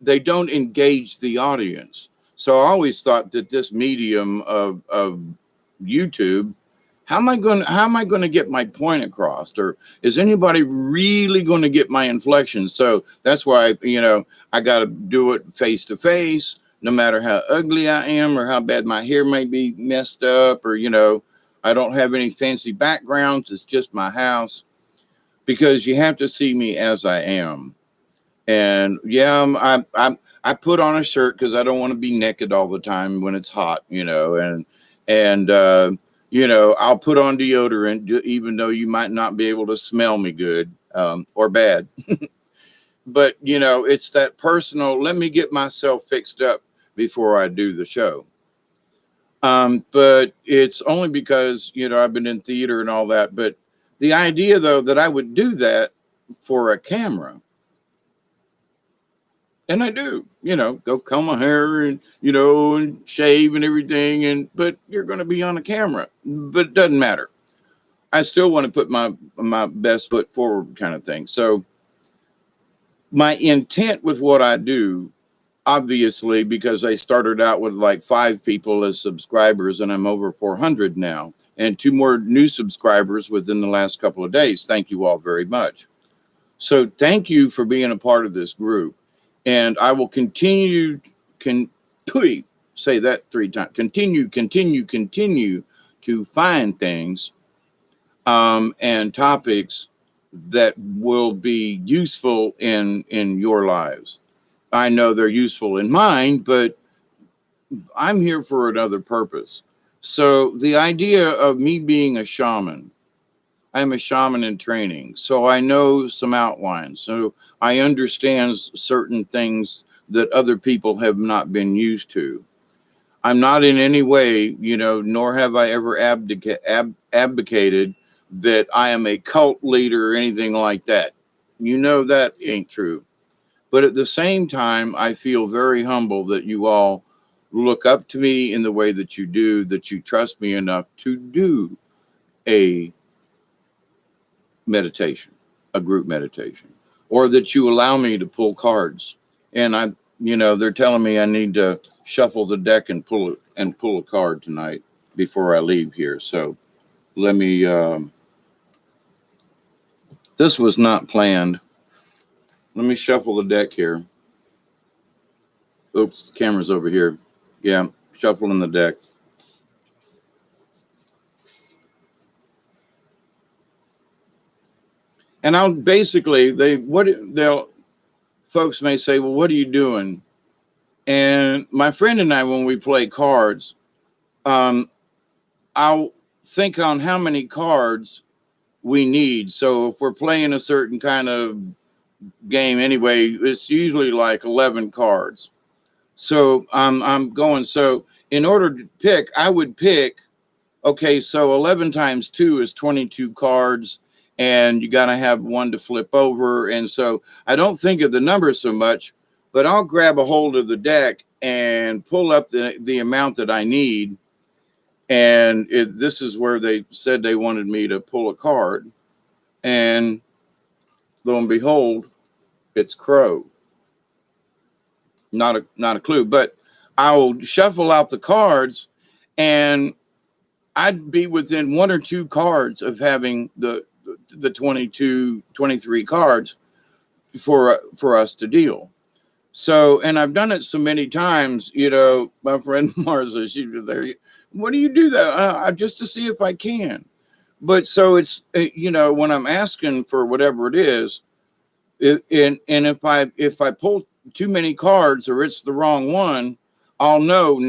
they don't engage the audience. So I always thought that this medium of YouTube, how am I going to get my point across? Or is anybody really going to get my inflection? So that's why, you know, I got to do it face to face, no matter how ugly I am or how bad my hair may be messed up, or, you know, I don't have any fancy backgrounds. It's just my house, because you have to see me as I am. And yeah, I put on a shirt because I don't want to be naked all the time when it's hot, you know, and you know, I'll put on deodorant, even though you might not be able to smell me good, or bad. But, you know, it's that personal, let me get myself fixed up before I do the show. But it's only because, you know, I've been in theater and all that. But the idea, though, that I would do that for a camera, and I do, you know, go comb my hair and, you know, and shave and everything. But you're going to be on a camera, but it doesn't matter. I still want to put my best foot forward, kind of thing. So my intent with what I do, obviously, because I started out with like 5 people as subscribers, and I'm over 400 now, and 2 more new subscribers within the last couple of days. Thank you all very much. So thank you for being a part of this group. And I will continue, say that 3 times, continue to find things and topics that will be useful in your lives. I know they're useful in mine, but I'm here for another purpose. So the idea of me being a shaman, I'm a shaman in training, so I know some outlines. So I understand certain things that other people have not been used to. I'm not in any way, nor have I ever advocated that I am a cult leader or anything like that. That ain't true. But at the same time, I feel very humble that you all look up to me in the way that you do, that you trust me enough to do a meditation, a group meditation, or that you allow me to pull cards. And they're telling me I need to shuffle the deck and pull a card tonight before I leave here. So let me, this was not planned. Let me shuffle the deck here. Oops, the camera's over here. Yeah, shuffling the deck. And I'll basically, folks may say, well, what are you doing? And my friend and I, when we play cards, I'll think on how many cards we need. So if we're playing a certain kind of game anyway, it's usually like 11 cards. So I'm going, so in order to pick, I would pick, okay, so 11 times 2 is 22 cards, and you got to have one to flip over. And so I don't think of the number so much, but I'll grab a hold of the deck and pull up the amount that I need. And this is where they said they wanted me to pull a card. And lo and behold, it's Crow. Not a clue, but I'll shuffle out the cards, and I'd be within 1 or 2 cards of having the 22, 23 cards for us to deal. So, and I've done it so many times, my friend Marza, she was there. What do you do that? Just to see if I can. But so it's, when I'm asking for whatever it is, and if I pull too many cards or it's the wrong one, I'll know,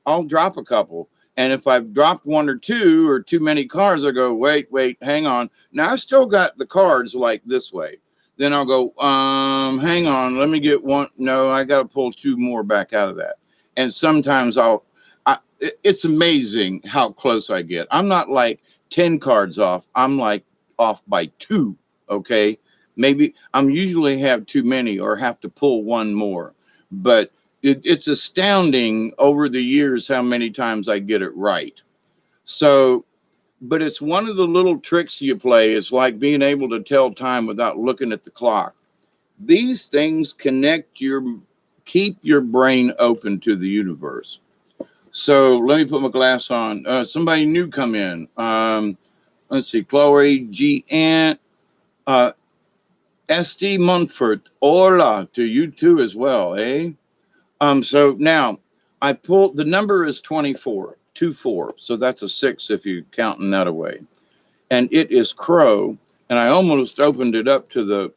I'll drop a couple. And if I've dropped 1 or 2 or too many cards, I go, wait, hang on. Now I've still got the cards like this way. Then I'll go, hang on, let me get one. No, I got to pull 2 more back out of that. And sometimes it's amazing how close I get. I'm not like 10 cards off. I'm like off by 2. Okay. Maybe I'm usually have too many or have to pull 1 more, but it's astounding over the years how many times I get it right. So, but it's one of the little tricks you play. It's like being able to tell time without looking at the clock. These things keep your brain open to the universe. So let me put my glass on. Somebody new come in. Let's see, Chloe G. Ant, SD Montfort. Hola to you too as well, eh? So now I pulled, the number is 24, 24. So that's a 6 if you're counting that away. And it is Crow. And I almost opened it up to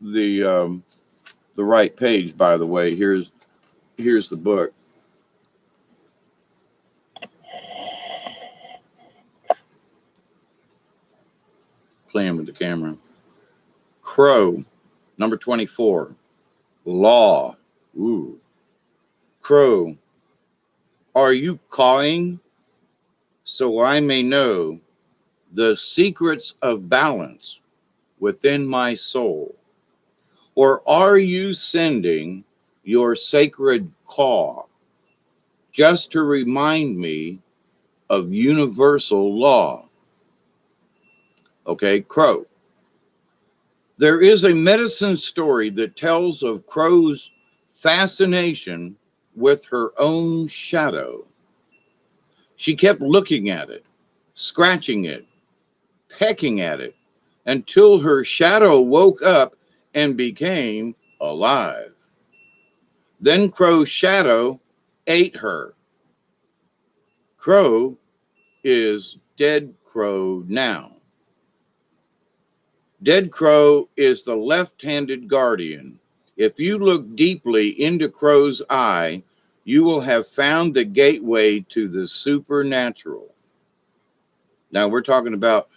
the right page, by the way. Here's the book. Playing with the camera. Crow, number 24. Law. Ooh. Crow, are you cawing so I may know the secrets of balance within my soul? Or are you sending your sacred caw just to remind me of universal law? Okay, Crow. There is a medicine story that tells of Crow's fascination with her own shadow. She kept looking at it, scratching it, pecking at it, until her shadow woke up and became alive. Then Crow's shadow ate her. Crow is dead Crow now. Dead Crow is the left-handed guardian. If you look deeply into Crow's eye, you will have found the gateway to the supernatural. Now we're talking about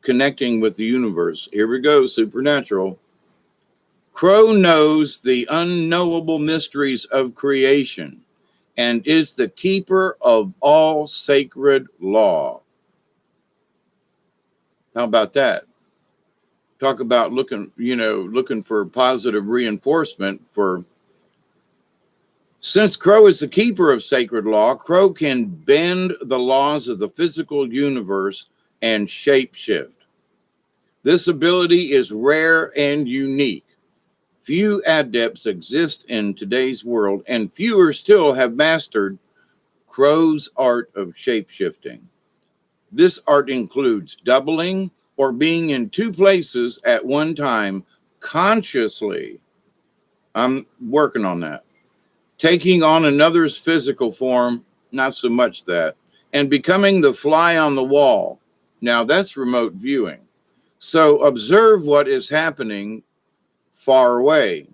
connecting with the universe. Here we go, supernatural. Crow knows the unknowable mysteries of creation and is the keeper of all sacred law. How about that? Talk about looking for positive reinforcement for. Since Crow is the keeper of sacred law, Crow can bend the laws of the physical universe and shapeshift. This ability is rare and unique. Few adepts exist in today's world, and fewer still have mastered Crow's art of shapeshifting. This art includes doubling or being in two places at one time consciously. I'm working on that. Taking on another's physical form, not so much that, and becoming the fly on the wall. Now that's remote viewing. So observe what is happening far away.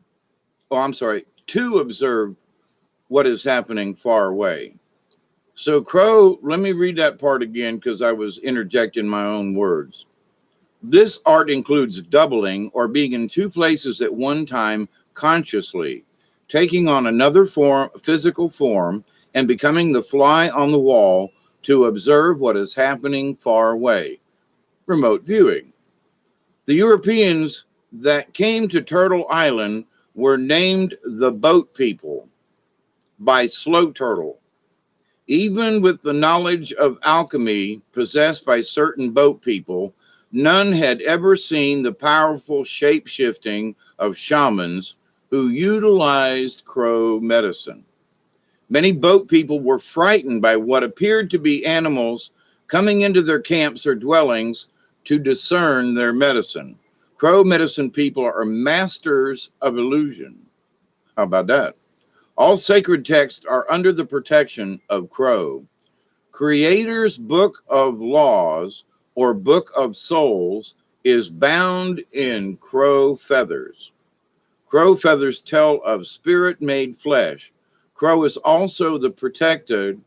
Oh, I'm sorry, to observe what is happening far away. So Crow, let me read that part again because I was interjecting my own words. This art includes doubling or being in two places at one time consciously, taking on another physical form, and becoming the fly on the wall to observe what is happening far away. Remote viewing. The Europeans that came to Turtle Island were named the Boat People by Slow Turtle. Even with the knowledge of alchemy possessed by certain boat people, none had ever seen the powerful shape shifting of shamans who utilized Crow medicine. Many boat people were frightened by what appeared to be animals coming into their camps or dwellings to discern their medicine. Crow medicine people are masters of illusion. How about that? All sacred texts are under the protection of Crow. Creator's Book of Laws or Book of Souls is bound in crow feathers. Crow feathers tell of spirit made flesh. Crow is also the protector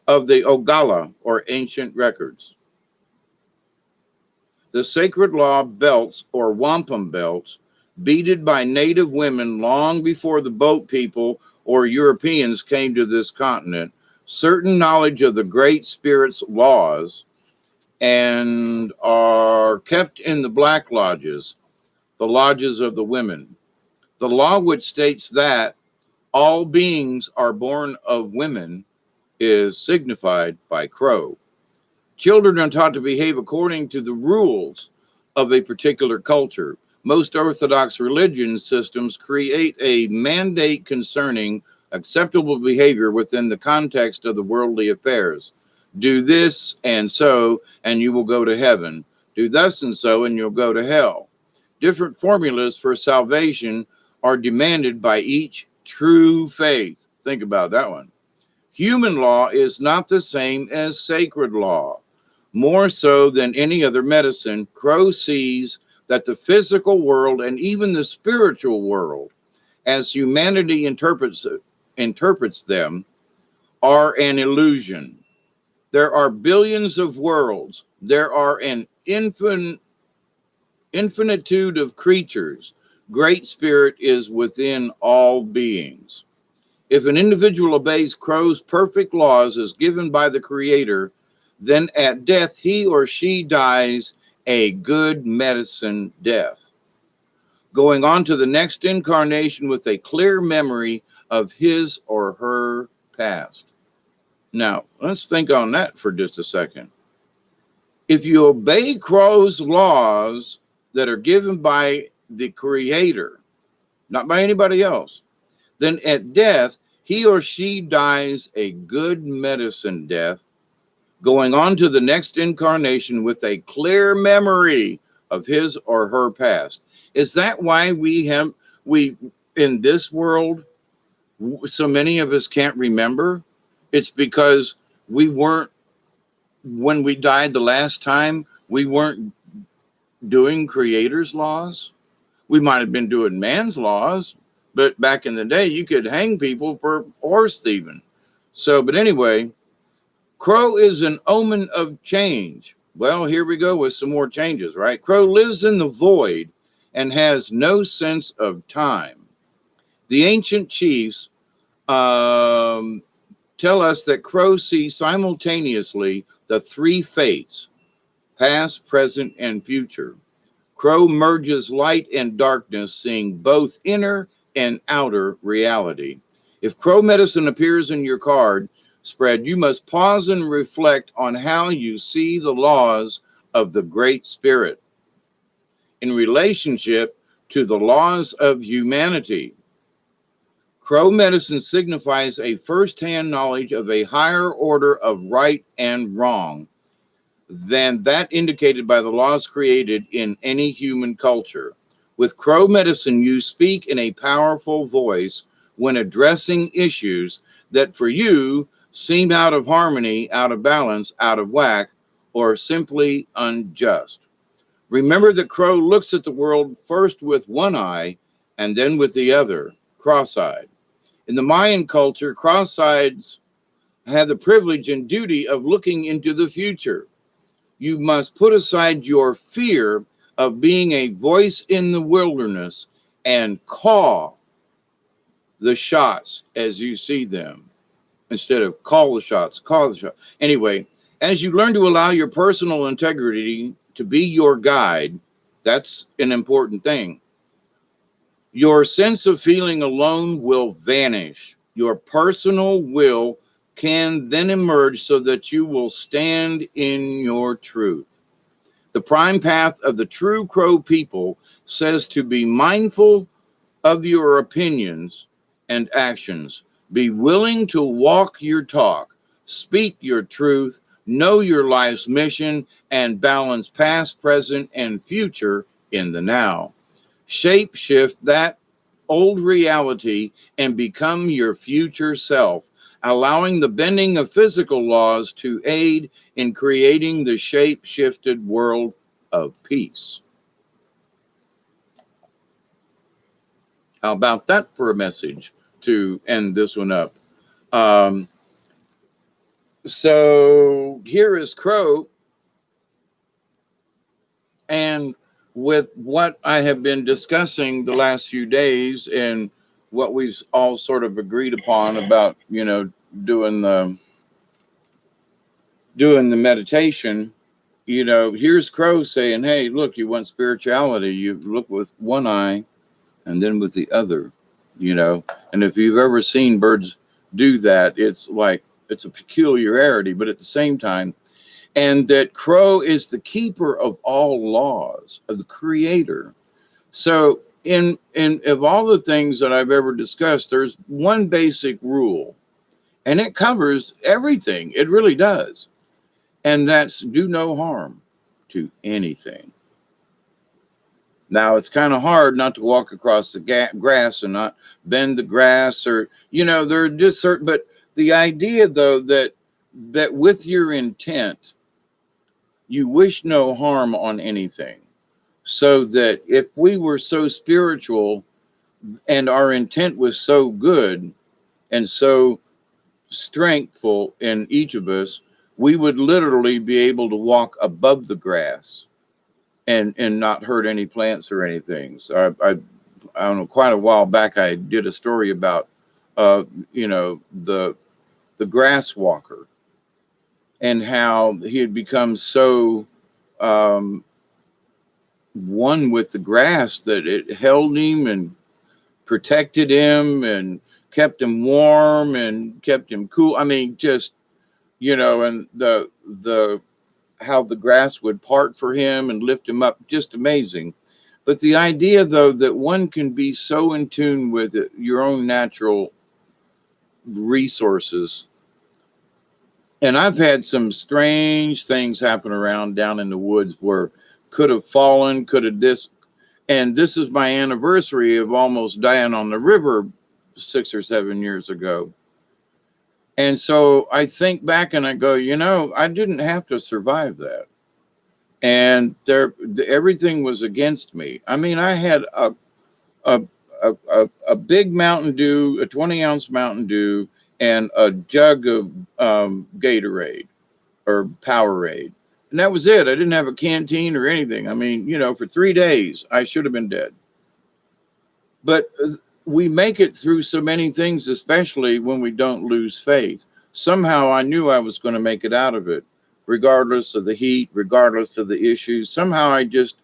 of the Ogala or ancient records. The sacred law belts or wampum belts, beaded by native women long before the boat people or Europeans came to this continent, certain knowledge of the Great Spirit's laws, and are kept in the Black Lodges, the lodges of the women. The law which states that all beings are born of women is signified by Crow. Children are taught to behave according to the rules of a particular culture. Most Orthodox religion systems create a mandate concerning acceptable behavior within the context of the worldly affairs. Do this and so, and you will go to heaven. Do thus and so, and you'll go to hell. Different formulas for salvation are demanded by each true faith. Think about that one. Human law is not the same as sacred law. More so than any other medicine, Crow sees that the physical world and even the spiritual world, as humanity interprets them, are an illusion. There are billions of worlds. There are an infinitude of creatures. Great Spirit is within all beings. If an individual obeys Crow's perfect laws as given by the Creator, then at death he or she dies a good medicine death, going on to the next incarnation with a clear memory of his or her past. Now, let's think on that for just a second. If you obey Crow's laws that are given by the Creator, not by anybody else, then at death, he or she dies a good medicine death, going on to the next incarnation with a clear memory of his or her past. Is that why we in this world, so many of us can't remember? It's because we weren't, when we died the last time, we weren't doing Creator's laws. We might have been doing man's laws, but back in the day, you could hang people for horse thieving. So, but anyway, Crow is an omen of change. Well, here we go with some more changes, right? Crow lives in the void and has no sense of time. The ancient chiefs um, tell us that Crow sees simultaneously the three fates: past, present, and future. Crow merges light and darkness, seeing both inner and outer reality. If Crow medicine appears in your card spread, you must pause and reflect on how you see the laws of the Great Spirit in relationship to the laws of humanity. Crow medicine signifies a first-hand knowledge of a higher order of right and wrong than that indicated by the laws created in any human culture. With Crow medicine, you speak in a powerful voice when addressing issues that for you seem out of harmony, out of balance, out of whack, or simply unjust. Remember that Crow looks at the world first with one eye and then with the other, cross-eyed. In the Mayan culture, cross-eyeds had the privilege and duty of looking into the future. You must put aside your fear of being a voice in the wilderness and call the shots as you see them instead of call the shots, call the shots. Anyway, as you learn to allow your personal integrity to be your guide, that's an important thing. Your sense of feeling alone will vanish. Your personal will can then emerge so that you will stand in your truth. The prime path of the true Crow people says to be mindful of your opinions and actions. Be willing to walk your talk, speak your truth, know your life's mission, and balance past, present, and future in the now. Shape shift that old reality and become your future self, allowing the bending of physical laws to aid in creating the shape shifted world of peace. How about that for a message to end this one up? Um, so here is Crow, and with what I have been discussing the last few days and what we've all sort of agreed upon about, doing the meditation, here's Crow saying, hey, look, you want spirituality, you look with one eye and then with the other, and if you've ever seen birds do that, it's like, it's a peculiarity, but at the same time, and that Crow is the keeper of all laws of the creator. So in of all the things that I've ever discussed, there's one basic rule, and it covers everything. It really does. And that's do no harm to anything. Now, it's kind of hard not to walk across the grass and not bend the grass, or, there are just certain, but the idea, though, that with your intent, you wish no harm on anything. So that if we were so spiritual and our intent was so good and so strengthful in each of us, we would literally be able to walk above the grass and not hurt any plants or anything. So I don't know, quite a while back, I did a story about, the grass walker and how he had become so one with the grass that it held him and protected him and kept him warm and kept him cool. I mean, just, and the how the grass would part for him and lift him up, just amazing. But the idea, though, that one can be so in tune with it, your own natural resources. And I've had some strange things happen around down in the woods where could have fallen, could have this. And this is my anniversary of almost dying on the river 6 or 7 years ago. And so I think back and I go, I didn't have to survive that. And everything was against me. I mean, I had a big Mountain Dew, a 20-ounce Mountain Dew, and a jug of Gatorade. or Powerade. And that was it. I didn't have a canteen or anything. I mean, for 3 days, I should have been dead. But we make it through so many things, especially when we don't lose faith. Somehow I knew I was going to make it out of it, regardless of the heat, regardless of the issues. Somehow I just,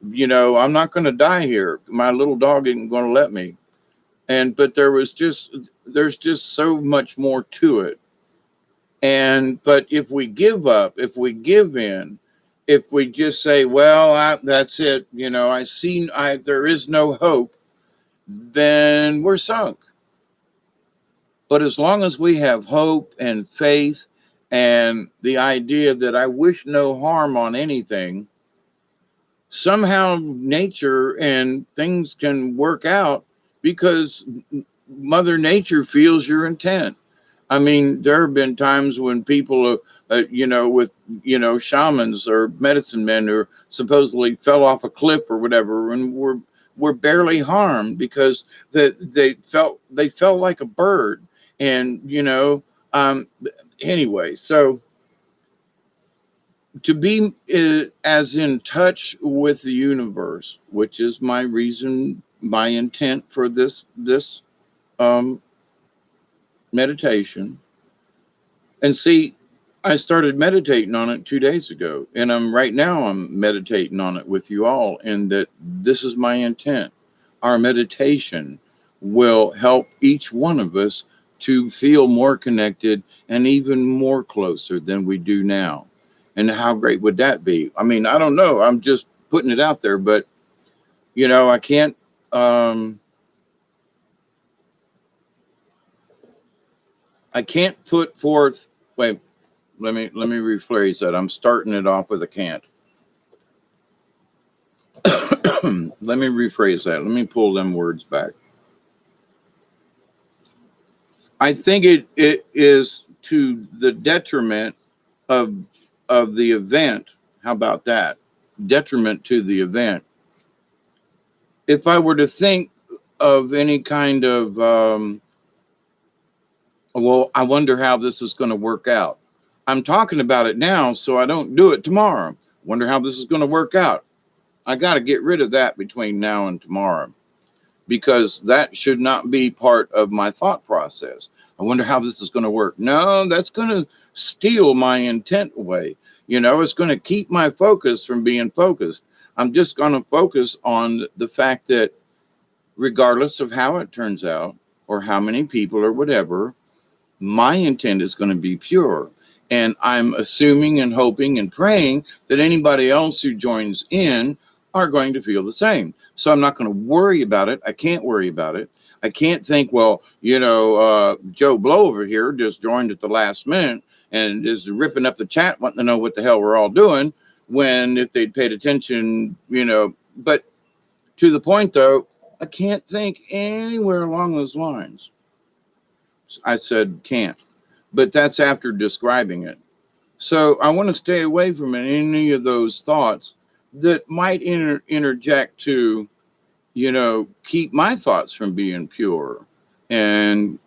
I'm not going to die here. My little dog isn't going to let me. But there's just so much more to it. But if we give up, if we give in, if we just say, well, that's it, there is no hope, then we're sunk. But as long as we have hope and faith and the idea that I wish no harm on anything, somehow nature and things can work out because Mother Nature feels your intent. I mean, there have been times when people, with, shamans or medicine men who supposedly fell off a cliff or whatever, and were barely harmed because they felt like a bird. And, anyway, so to be as in touch with the universe, which is my reason, my intent for this meditation. And see, I started meditating on it 2 days ago, and I'm meditating on it with you all, and that this is my intent. Our meditation will help each one of us to feel more connected and even more closer than we do now. And how great would that be? I mean, I don't know. I'm just putting it out there, but I can't put forth. Wait, let me rephrase that. I'm starting it off with a can't. Let me rephrase that. Let me pull them words back. I think it is to the detriment of the event. How about that? Detriment to the event. If I were to think of any kind of, well, I wonder how this is going to work out. I'm talking about it now, so I don't do it tomorrow. Wonder how this is going to work out. I got to get rid of that between now and tomorrow, because that should not be part of my thought process. I wonder how this is going to work. No, that's going to steal my intent away. It's going to keep my focus from being focused. I'm just going to focus on the fact that regardless of how it turns out or how many people or whatever, my intent is going to be pure. And I'm assuming and hoping and praying that anybody else who joins in are going to feel the same. So I'm not going to worry about it. I can't worry about it. I can't think, well, Joe Blow over here just joined at the last minute and is ripping up the chat, wanting to know what the hell we're all doing, when if they'd paid attention, but to the point though, I can't think anywhere along those lines. I said can't, but that's after describing it. So I want to stay away from any of those thoughts that might interject to, keep my thoughts from being pure and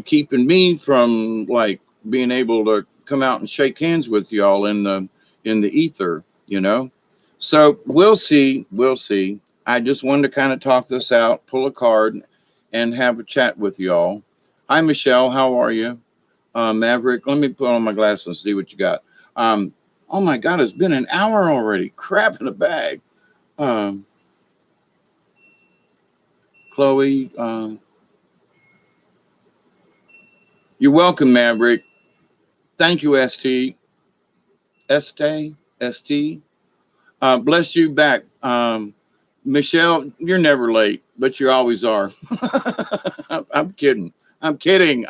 keeping me from like being able to come out and shake hands with y'all in the ether, So we'll see. I just wanted to kind of talk this out, pull a card, and have a chat with y'all. Hi, Michelle. How are you? Maverick, let me put on my glasses and see what you got. Oh my God, it's been an hour already. Crap in a bag. Chloe, you're welcome, Maverick. Thank you, ST. Bless you back. Michelle, you're never late, but you always are. I'm kidding. I'm joking.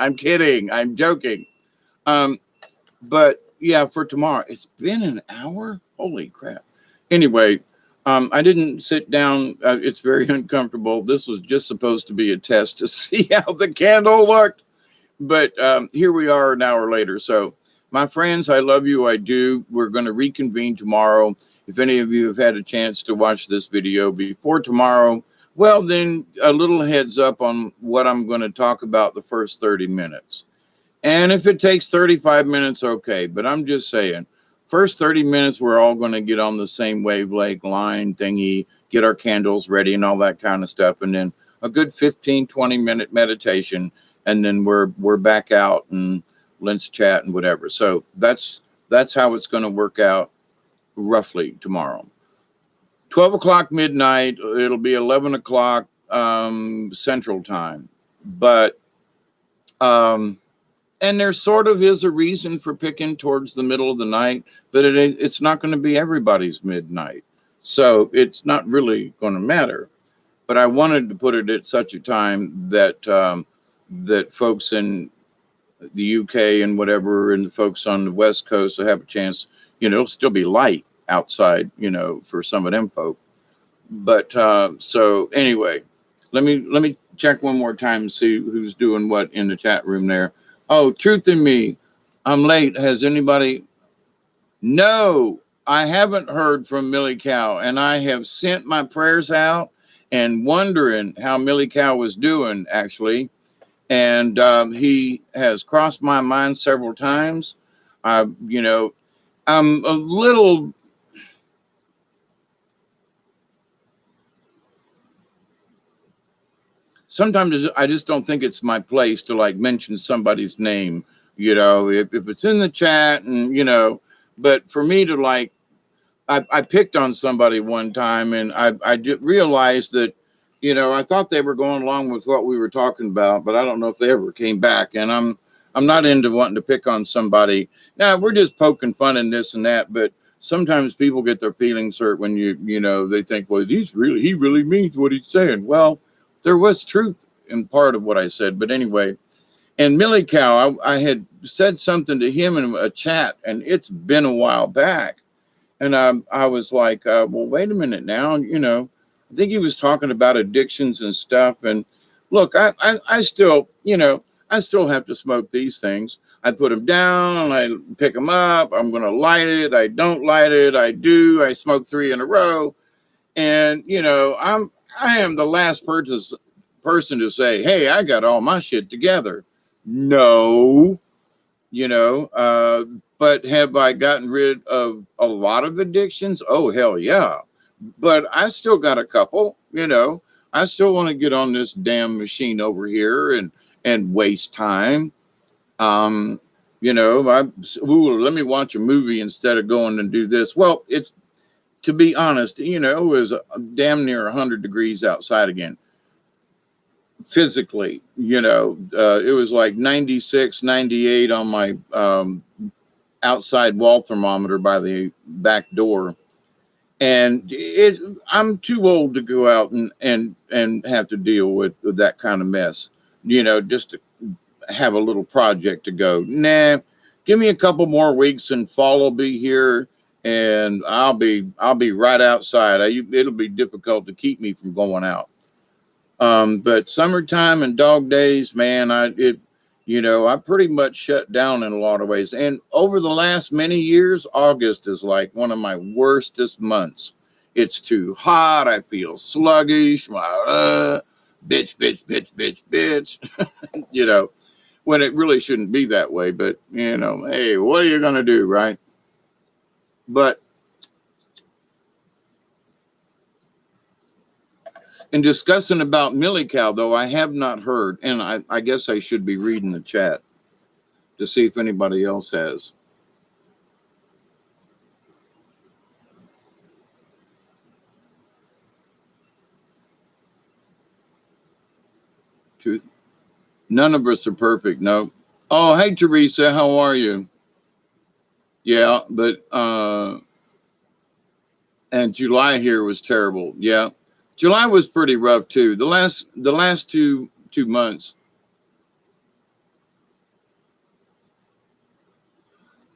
But yeah, for tomorrow, it's been an hour. Holy crap. Anyway, I didn't sit down. It's very uncomfortable. This was just supposed to be a test to see how the candle looked. But here we are an hour later. So my friends, I love you. I do. We're going to reconvene tomorrow. If any of you have had a chance to watch this video before tomorrow, well, then a little heads up on what I'm going to talk about the first 30 minutes. And if it takes 35 minutes, okay. But I'm just saying, first 30 minutes, we're all going to get on the same wavelength line thingy, get our candles ready and all that kind of stuff. And then a good 15, 20-minute meditation. And then we're back out and let's chat and whatever. So that's how it's going to work out roughly tomorrow. 12 o'clock midnight, it'll be 11 o'clock Central Time. But and there sort of is a reason for picking towards the middle of the night, but it's not going to be everybody's midnight. So it's not really going to matter. But I wanted to put it at such a time that that folks in the UK and whatever, and the folks on the West Coast will have a chance. It'll still be light outside, for some of them folk. But so anyway, let me check one more time and see who's doing what in the chat room there. Oh, Truth in Me, I'm late. Has anybody? No, I haven't heard from Millie Cow, and I have sent my prayers out and wondering how Millie Cow was doing, actually. And he has crossed my mind several times. I'm a little. Sometimes I just don't think it's my place to like mention somebody's name, if it's in the chat and, but for me to like, I picked on somebody one time and I realized that, I thought they were going along with what we were talking about, but I don't know if they ever came back. And I'm not into wanting to pick on somebody. Now we're just poking fun and this and that, but sometimes people get their feelings hurt when they think, well, he really means what he's saying. Well, there was truth in part of what I said, but anyway. And Millie Cow, I had said something to him in a chat, and it's been a while back. And I was like, well, wait a minute now. I think he was talking about addictions and stuff. And look, I still, I still have to smoke these things. I put them down, I pick them up. I'm going to light it. I don't light it. I do. I smoke 3 in a row. And, I am the last person to say, hey, I got all my shit together. No, but have I gotten rid of a lot of addictions? Oh, hell yeah. But I still got a couple, I still want to get on this damn machine over here and waste time. Let me watch a movie instead of going and do this. Well, it's, to be honest, it was damn near 100 degrees outside again. Physically, it was like 96, 98 on my outside wall thermometer by the back door. And I'm too old to go out and have to deal with that kind of mess, just to have a little project to go. Nah, give me a couple more weeks and fall will be here. And I'll be right outside. It'll be difficult to keep me from going out. But summertime and dog days, man, I pretty much shut down in a lot of ways. And over the last many years, August is like one of my worstest months. It's too hot. I feel sluggish. Bitch, bitch, bitch, bitch, bitch. When it really shouldn't be that way. But, hey, what are you going to do, right? But in discussing about Millie Cow, though, I have not heard, and I guess I should be reading the chat to see if anybody else has. Truth. None of us are perfect. No. Oh, hey, Teresa, how are you? Yeah, but and July here was terrible. Yeah, July was pretty rough too. The last two months.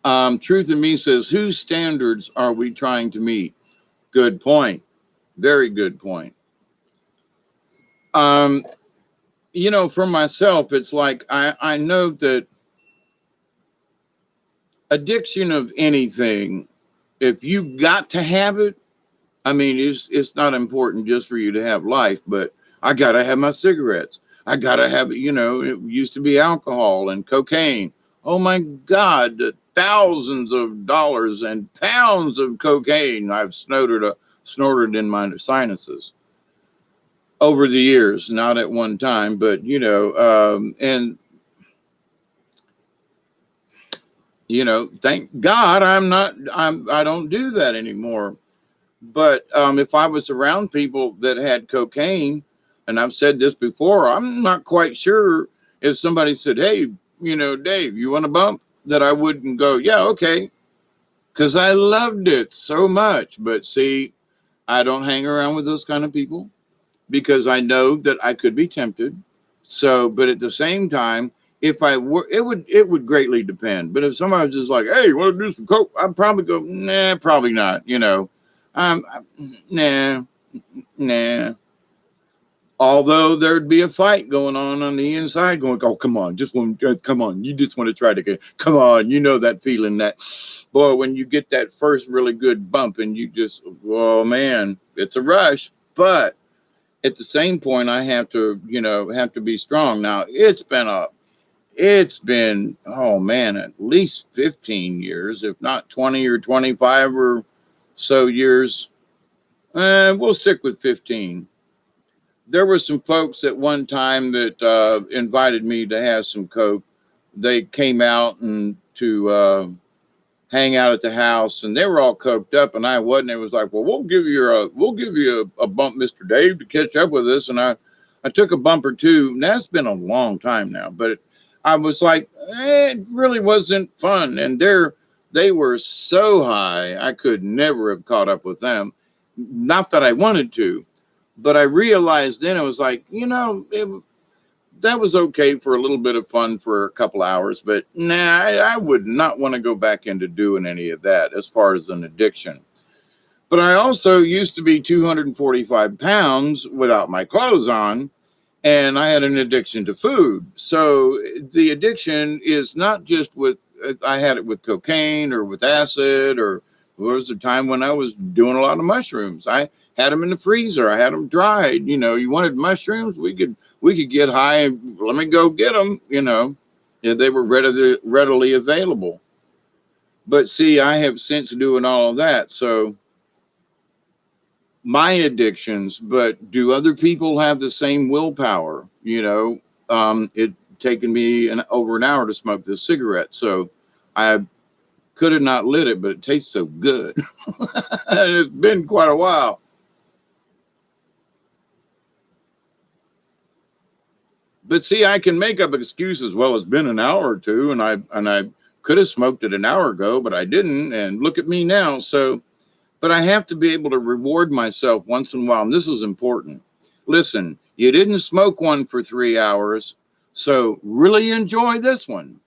Truth in Me says, whose standards are we trying to meet? Good point. Very good point. For myself, it's like I know that addiction of anything, if you got to have it, I mean, it's not important just for you to have life, but I got to have my cigarettes. I got to have, it used to be alcohol and cocaine. Oh my God, the thousands of dollars and pounds of cocaine I've snorted in my sinuses over the years, not at one time, but and thank God I don't do that anymore. But if I was around people that had cocaine, and I've said this before, I'm not quite sure if somebody said, "Hey, Dave, you want a bump?" that I wouldn't go, "Yeah, okay," because I loved it so much. But see, I don't hang around with those kind of people because I know that I could be tempted. So, but at the same time, if I were, it would greatly depend. But if somebody was just like, "Hey, you want to do some coke?" I'd probably go, "Nah, probably not." Nah, nah. Although there'd be a fight going on the inside, going, "Oh, come on, come on, you just want to try to get, come on, that feeling that, boy, when you get that first really good bump and you just, oh man, it's a rush." But at the same point, I have to be strong. Now it's been, oh man, at least 15 years, if not 20 or 25 or so years. We'll stick with 15. There were some folks at one time that invited me to have some coke. They came out and to hang out at the house, and they were all coked up, and I wasn't. It was like, "Well, we'll give you a bump, Mister Dave, to catch up with us." And I took a bump or two. And that's been a long time now, but I was like, it really wasn't fun. And they were so high, I could never have caught up with them. Not that I wanted to, but I realized then it was like, that was okay for a little bit of fun for a couple hours, but nah, I would not want to go back into doing any of that as far as an addiction. But I also used to be 245 pounds without my clothes on, and I had an addiction to food. So the addiction is not just with, I had it with cocaine or with acid, or there was a time when I was doing a lot of mushrooms. I had them in the freezer. I had them dried. You wanted mushrooms, we could get high and let me go get them. Yeah, they were readily available. But see, I have since doing all of that. So my addictions, but do other people have the same willpower? It taken me over an hour to smoke this cigarette, so I could have not lit it, but it tastes so good. And it's been quite a while. But see, I can make up excuses. Well, it's been an hour or two, and I could have smoked it an hour ago, but I didn't. And look at me now. So, but I have to be able to reward myself once in a while, and this is important. Listen, you didn't smoke one for 3 hours, so really enjoy this one.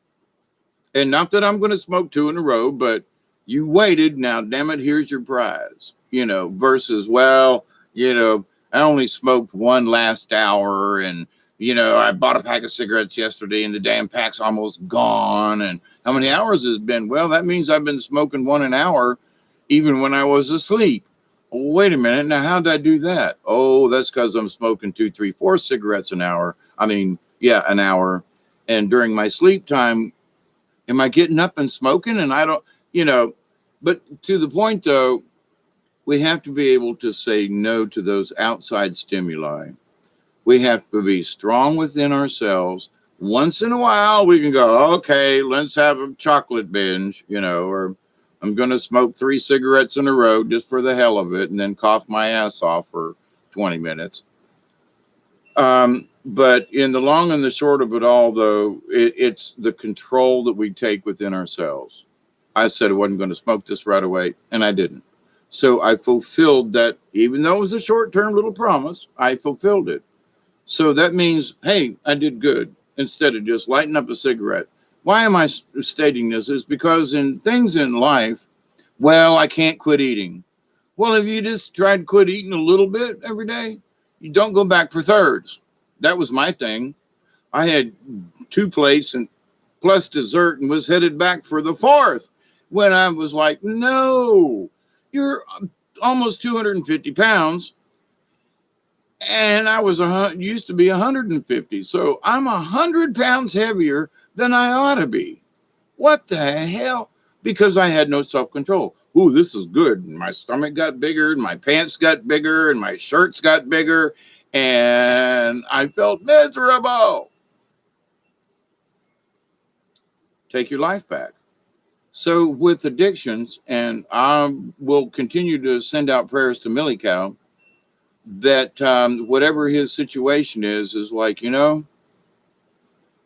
And not that I'm going to smoke two in a row, but you waited. Now, damn it, here's your prize. Versus, well, I only smoked one last hour, and I bought a pack of cigarettes yesterday and the damn pack's almost gone. And how many hours has it been? Well, that means I've been smoking one an hour even when I was asleep. Well, wait a minute. Now, how did I do that? Oh, that's because I'm smoking 2, 3, 4 cigarettes an hour. I mean, yeah, an hour. And during my sleep time, am I getting up and smoking? And I don't, but to the point though, we have to be able to say no to those outside stimuli. We have to be strong within ourselves. Once in a while, we can go, okay, let's have a chocolate binge, or I'm going to smoke 3 cigarettes in a row just for the hell of it and then cough my ass off for 20 minutes. But in the long and the short of it all, though, it's the control that we take within ourselves. I said I wasn't going to smoke this right away, and I didn't. So I fulfilled that, even though it was a short-term little promise, I fulfilled it. So that means, hey, I did good instead of just lighting up a cigarette. Why am I stating this? Is because in things in life, well, I can't quit eating. Well, if you just tried to quit eating a little bit every day, you don't go back for thirds. That was my thing. I had 2 plates and plus dessert and was headed back for the 4th when I was like, no, you're almost 250 pounds. And I used to be 150. So I'm 100 pounds heavier than I ought to be. What the hell? Because I had no self-control. Ooh, this is good. My stomach got bigger, and my pants got bigger, and my shirts got bigger, and I felt miserable. Take your life back. So with addictions, and I will continue to send out prayers to Millie Cow that whatever his situation is like,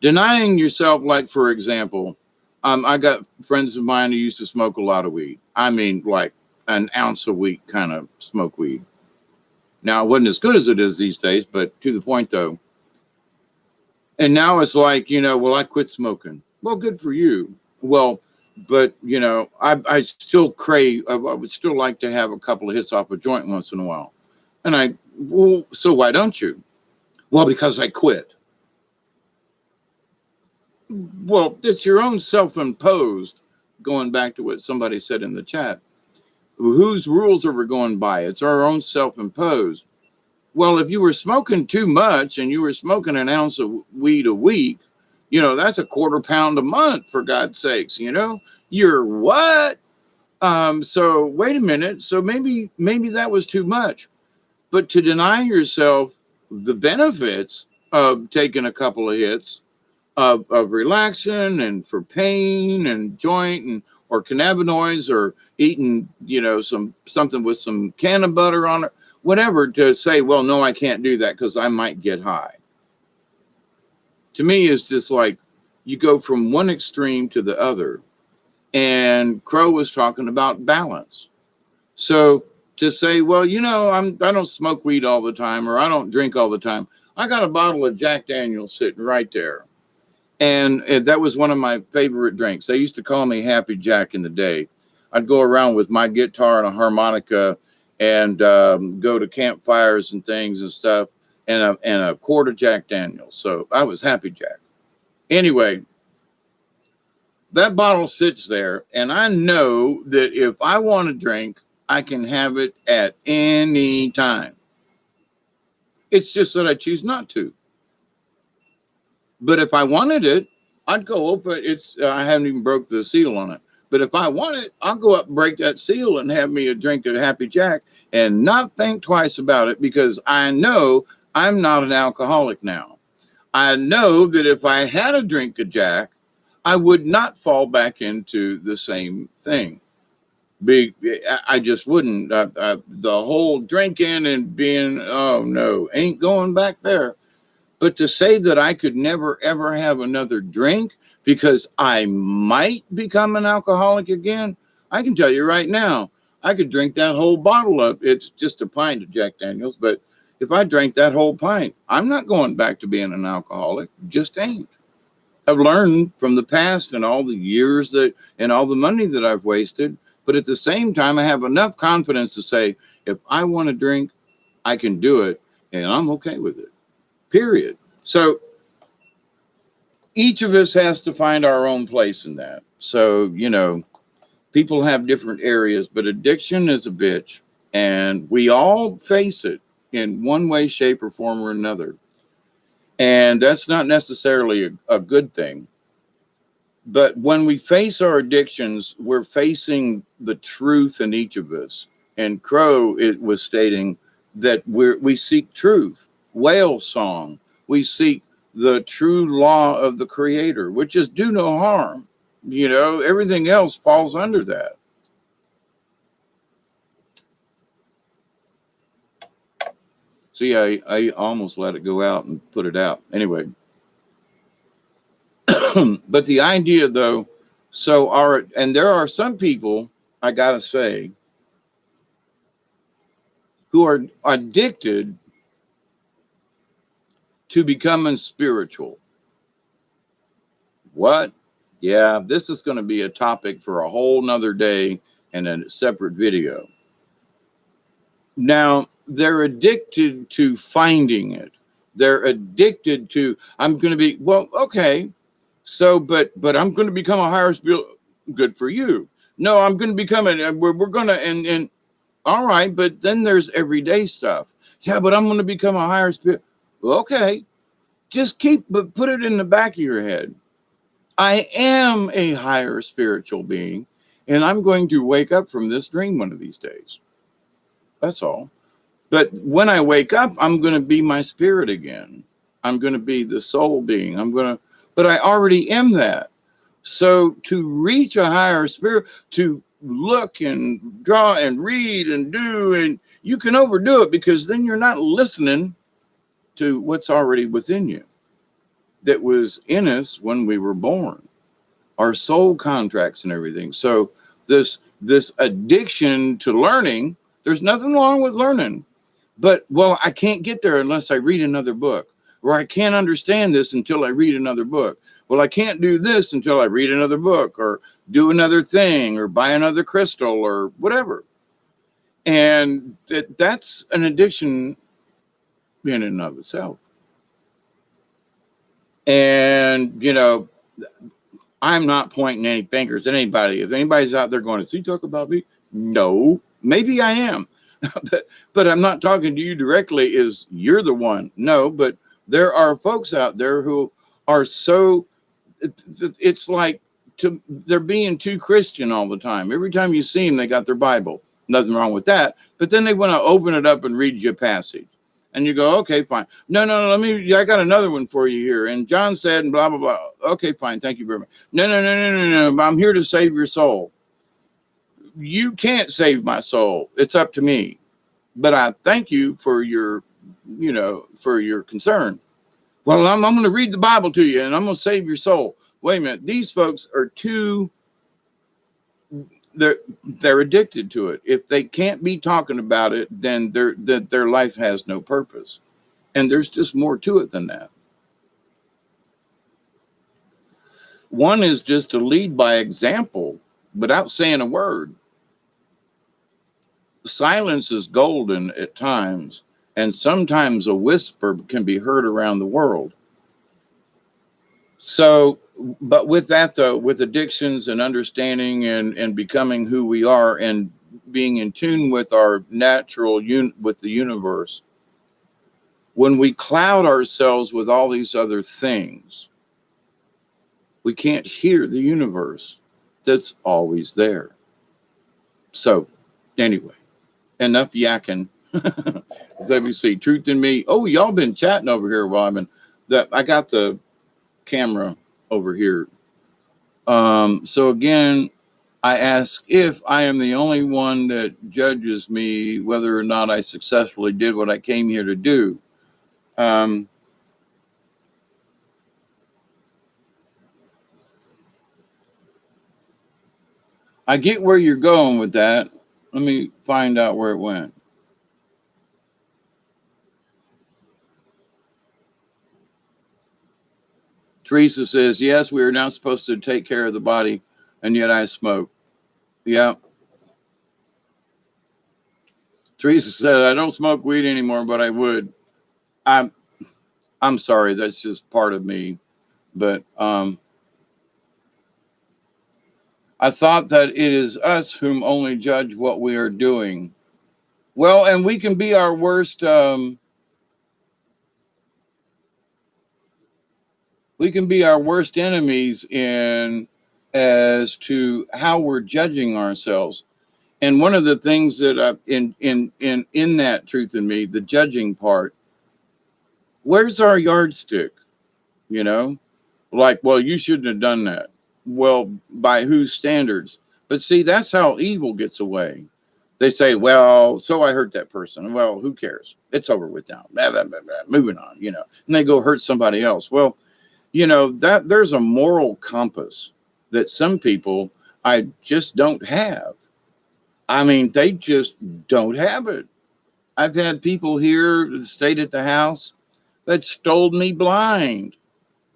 denying yourself, like, for example, I got friends of mine who used to smoke a lot of weed. I mean, like an ounce a week kind of smoke weed. Now, it wasn't as good as it is these days, but to the point though. And now it's like, well, I quit smoking. Well, good for you. Well, but, I still crave, I would still like to have a couple of hits off a joint once in a while. And well, so why don't you? Well, because I quit. Well, it's your own self-imposed, going back to what somebody said in the chat. Whose rules are we going by? It's our own self-imposed. Well, if you were smoking too much and you were smoking an ounce of weed a week, that's a quarter pound a month, for God's sakes, You're what? So wait a minute. So maybe that was too much. But to deny yourself the benefits of taking a couple of hits of relaxing and for pain and joint or cannabinoids or eating, something with some can of butter on it, whatever, to say, well, no, I can't do that because I might get high. To me, it's just like you go from one extreme to the other. And Crow was talking about balance. So to say, well, I don't smoke weed all the time, or I don't drink all the time. I got a bottle of Jack Daniel's sitting right there. And that was one of my favorite drinks. They used to call me Happy Jack in the day. I'd go around with my guitar and a harmonica and go to campfires and things and stuff, and a quart of Jack Daniel's. So I was Happy Jack. Anyway, that bottle sits there, and I know that if I want to drink, I can have it at any time. It's just that I choose not to. But if I wanted it, I'd go open it. I haven't even broke the seal on it. But if I want it, I'll go up and break that seal and have me a drink of Happy Jack and not think twice about it, because I know I'm not an alcoholic now. I know that if I had a drink of Jack, I would not fall back into the same thing. I just wouldn't. The whole drinking and being, oh no, ain't going back there. But to say that I could never, ever have another drink because I might become an alcoholic again, I can tell you right now, I could drink that whole bottle up. It's just a pint of Jack Daniels. But if I drank that whole pint, I'm not going back to being an alcoholic. Just ain't. I've learned from the past and all the years and all the money that I've wasted. But at the same time, I have enough confidence to say, if I want to drink, I can do it. And I'm okay with it. Period. So each of us has to find our own place in that. So, people have different areas, but addiction is a bitch. And we all face it in one way, shape, or form or another. And that's not necessarily a good thing. But when we face our addictions, we're facing the truth in each of us. And Crow was stating that we seek truth. Whale song, we seek the true law of the Creator, which is do no harm. Everything else falls under that. See, I almost let it go out and put it out. Anyway. But the idea, though, and there are some people, I gotta say, who are addicted to becoming spiritual. What? Yeah, this is going to be a topic for a whole nother day and a separate video. Now, they're addicted to finding it. They're addicted to, I'm going to be, well, okay. So, but I'm going to become a higher spirit. Good for you. No, I'm going to become we're going to, and all right, but then there's everyday stuff. Yeah, but I'm going to become a higher spirit. Okay. Just put it in the back of your head. I am a higher spiritual being, and I'm going to wake up from this dream one of these days. That's all. But when I wake up, I'm going to be my spirit again. I'm going to be the soul being. But I already am that. So to reach a higher spirit, to look and draw and read and do, and you can overdo it because then you're not listening to what's already within you that was in us when we were born, our soul contracts and everything. So this addiction to learning, there's nothing wrong with learning, but well, I can't get there unless I read another book, or I can't understand this until I read another book. Well, I can't do this until I read another book, or do another thing, or buy another crystal, or whatever. And that's an addiction in and of itself. And I'm not pointing any fingers at anybody. If anybody's out there going, "Is he talk about me?" No, maybe I am, but I'm not talking to you directly. Is you're the one? No, but there are folks out there who are so. It's like they're being too Christian all the time. Every time you see them, they got their Bible. Nothing wrong with that. But then they want to open it up and read you a passage. And you go, okay, fine. No, I got another one for you here. And John said, and blah, blah, blah. Okay, fine. Thank you very much. No. I'm here to save your soul. You can't save my soul. It's up to me. But I thank you for your concern. Well, I'm going to read the Bible to you and I'm going to save your soul. Wait a minute. These folks are they're addicted to it. If they can't be talking about it, then their life has no purpose. And there's just more to it than that. One is just to lead by example without saying a word. Silence is golden at times, and sometimes a whisper can be heard around the world. So, but with that though, with addictions and understanding and becoming who we are and being in tune with our natural with the universe, when we cloud ourselves with all these other things, we can't hear the universe that's always there. So anyway, enough yakking. Let me see. Truth in Me. Oh, y'all been chatting over here while I got the camera over here. So again, I ask if I am the only one that judges me whether or not I successfully did what I came here to do. I get where you're going with that. Let me find out where it went. Teresa says, yes, we are now supposed to take care of the body, and yet I smoke. Yeah. Teresa said, I don't smoke weed anymore, but I would. I'm sorry, that's just part of me. But I thought that it is us whom only judge what we are doing. Well, and we can be our worst. We can be our worst enemies as to how we're judging ourselves. And one of the things that in that Truth in Me, the judging part, where's our yardstick? Like, well, you shouldn't have done that. Well, by whose standards? But see, that's how evil gets away. They say, well, so I hurt that person. Well, who cares? It's over with now. Blah, blah, blah, blah. Moving on, and they go hurt somebody else. Well, that there's a moral compass that some people I just don't have. I mean, they just don't have it. I've had people here that stayed at the house that stole me blind.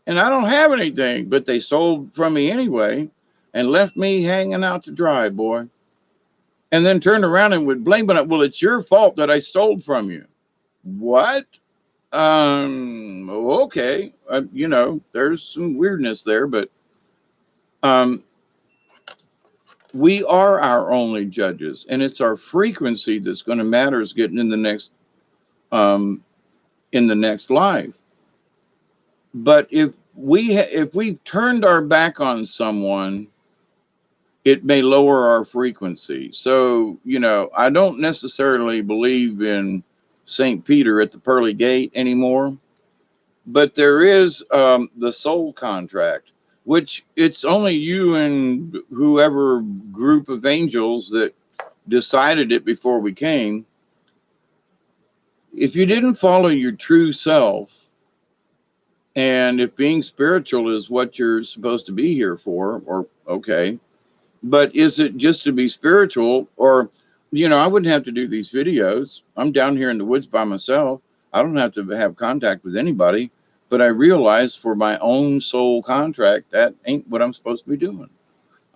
And I don't have anything, but they stole from me anyway and left me hanging out to dry, boy. And then turned around and would blame it. Well, it's your fault that I stole from you. What? Okay. There's some weirdness there, but we are our only judges, and it's our frequency that's going to matter is getting in the next life. But if if we turned our back on someone, it may lower our frequency. So, I don't necessarily believe in St. Peter at the pearly gate anymore, but there is the soul contract, which it's only you and whoever group of angels that decided it before we came. If you didn't follow your true self, and if being spiritual is what you're supposed to be here for, or okay, but is it just to be spiritual? Or, I wouldn't have to do these videos. I'm down here in the woods by myself. I don't have to have contact with anybody. But I realize for my own soul contract, that ain't what I'm supposed to be doing.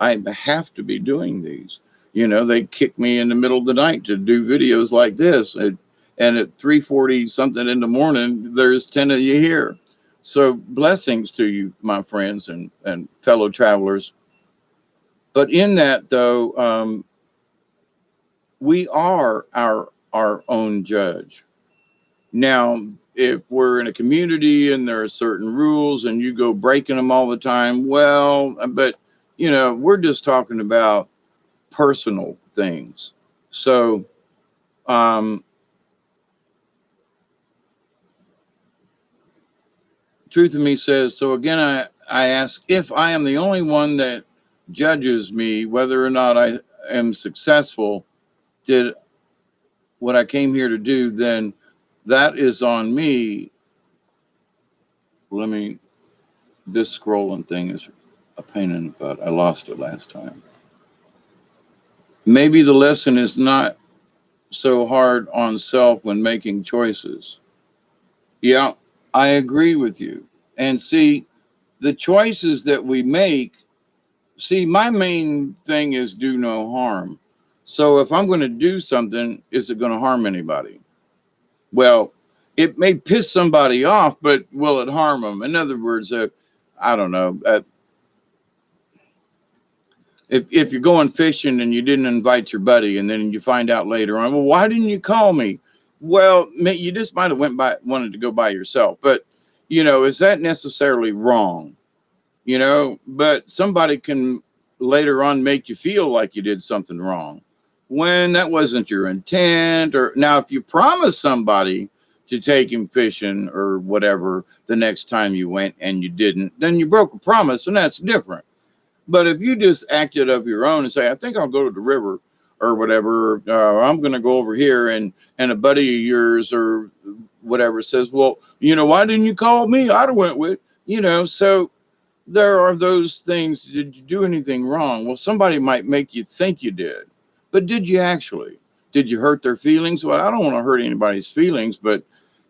I have to be doing these. They kick me in the middle of the night to do videos like this. And at 3:40 something in the morning, there's 10 of you here. So blessings to you, my friends and fellow travelers. But in that, though, we are our own judge. Now, if we're in a community and there are certain rules and you go breaking them all the time, well, but, we're just talking about personal things. So, Truth in Me says, so again, I ask if I am the only one that judges me, whether or not I am successful, did what I came here to do, then that is on me. This scrolling thing is a pain in the butt. I lost it last time. Maybe the lesson is not so hard on self when making choices. Yeah, I agree with you. And see, the choices that we make, my main thing is do no harm. So if I'm going to do something, is it going to harm anybody? Well, it may piss somebody off, but will it harm them? In other words, I don't know. If you're going fishing and you didn't invite your buddy, and then you find out later on, well, why didn't you call me? Well, you just might have wanted to go by yourself. But, is that necessarily wrong? But somebody can later on make you feel like you did something wrong when that wasn't your intent. Or now, if you promise somebody to take him fishing or whatever the next time you went and you didn't, then you broke a promise, and that's different. But if you just acted of your own and say, I think I'll go to the river or whatever, I'm going to go over here, and a buddy of yours or whatever says, well, why didn't you call me? I'd have went with, so there are those things. Did you do anything wrong? Well, somebody might make you think you did, but did you actually? Did you hurt their feelings? Well, I don't want to hurt anybody's feelings, but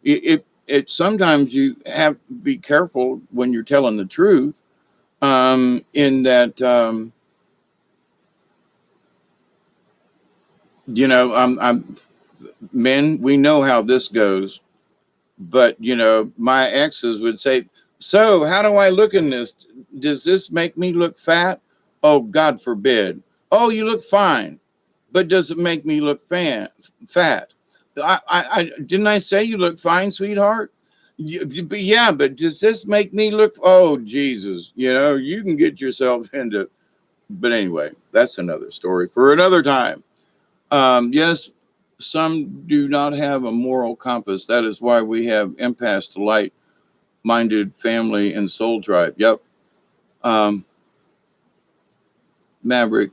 it sometimes you have to be careful when you're telling the truth. In that, I'm men, we know how this goes, but my exes would say, so how do I look in this? Does this make me look fat? Oh, God forbid. Oh, you look fine, but does it make me look fat? I didn't I say you look fine, sweetheart? Yeah, but does this make me look? Oh, Jesus, you can get yourself into. But anyway, that's another story for another time. Yes, some do not have a moral compass. That is why we have empaths to light-minded family and soul tribe. Yep. Maverick,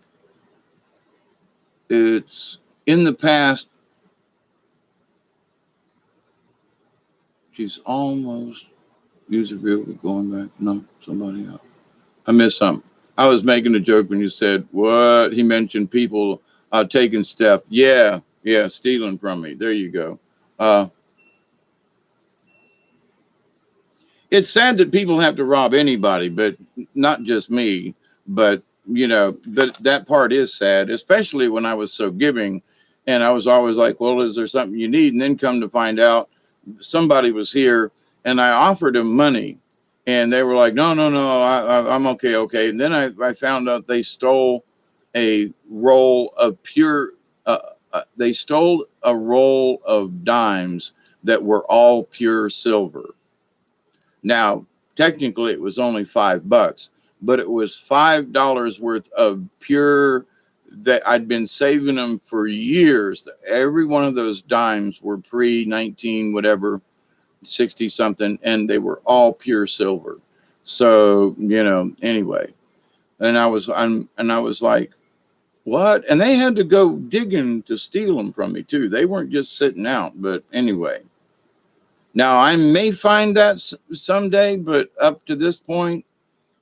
it's in the past. She's almost user vehicle going back. No, somebody else. I missed something. I was making a joke when you said what he mentioned people taking stuff. Yeah, stealing from me. There you go. It's sad that people have to rob anybody, but not just me. But but that part is sad, especially when I was so giving, and I was always like, well, is there something you need? And then come to find out, somebody was here, and I offered them money, and they were like, no, I'm okay. And then I found out they stole a roll of pure. They stole a roll of dimes that were all pure silver. Now, technically it was only $5, but it was $5 worth of pure that I'd been saving them for years. Every one of those dimes were pre 19 whatever 60 something, and they were all pure silver. So, anyway, and I was like, what? And they had to go digging to steal them from me too. They weren't just sitting out. But anyway, now I may find that someday, but up to this point,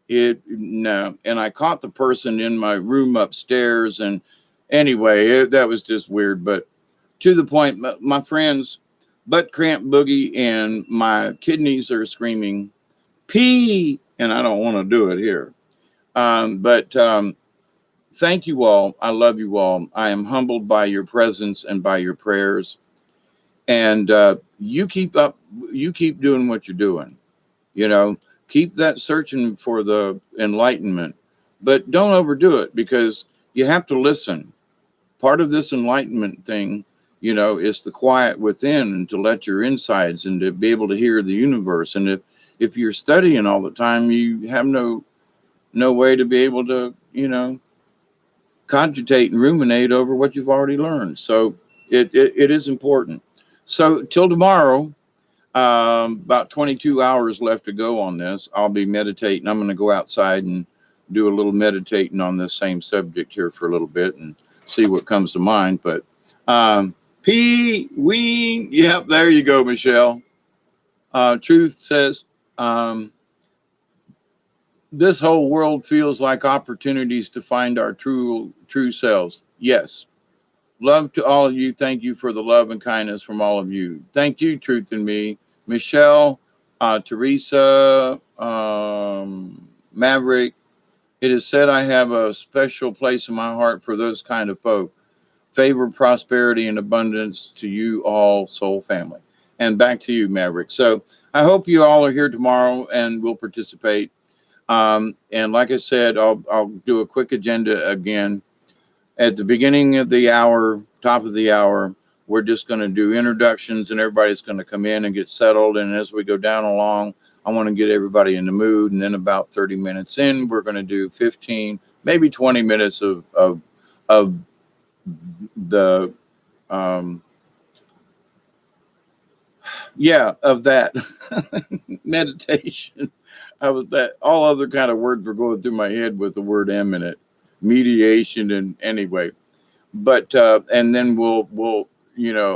no. And I caught the person in my room upstairs, and anyway, that was just weird. But to the point, my friends, butt cramp boogie, and my kidneys are screaming, pee, and I don't want to do it here. But thank you all. I love you all. I am humbled by your presence and by your prayers. And you keep doing what you're doing. Keep that searching for the enlightenment, but don't overdo it, because you have to listen. Part of this enlightenment thing, is the quiet within, and to let your insides and to be able to hear the universe. And if you're studying all the time, you have no way to be able to, cogitate and ruminate over what you've already learned. So it is important. So till tomorrow, about 22 hours left to go on this. I'll be meditating. I'm going to go outside and do a little meditating on this same subject here for a little bit and see what comes to mind. But P-Ween, yep, there you go, Michelle. Truth says, this whole world feels like opportunities to find our true selves. Yes. Love to all of you. Thank you for the love and kindness from all of you. Thank you, Truth in Me. Michelle, Teresa, Maverick. It is said I have a special place in my heart for those kind of folk. Favor, prosperity, and abundance to you all, soul family. And back to you, Maverick. So I hope you all are here tomorrow and will participate. And like I said, I'll do a quick agenda again. At the beginning of the hour, top of the hour, we're just going to do introductions, and everybody's going to come in and get settled. And as we go down along, I want to get everybody in the mood. And then about 30 minutes in, we're going to do 15, maybe 20 minutes of the, of that meditation. All other kind of words were going through my head with the word M in it. Mediation, and anyway, but and then we'll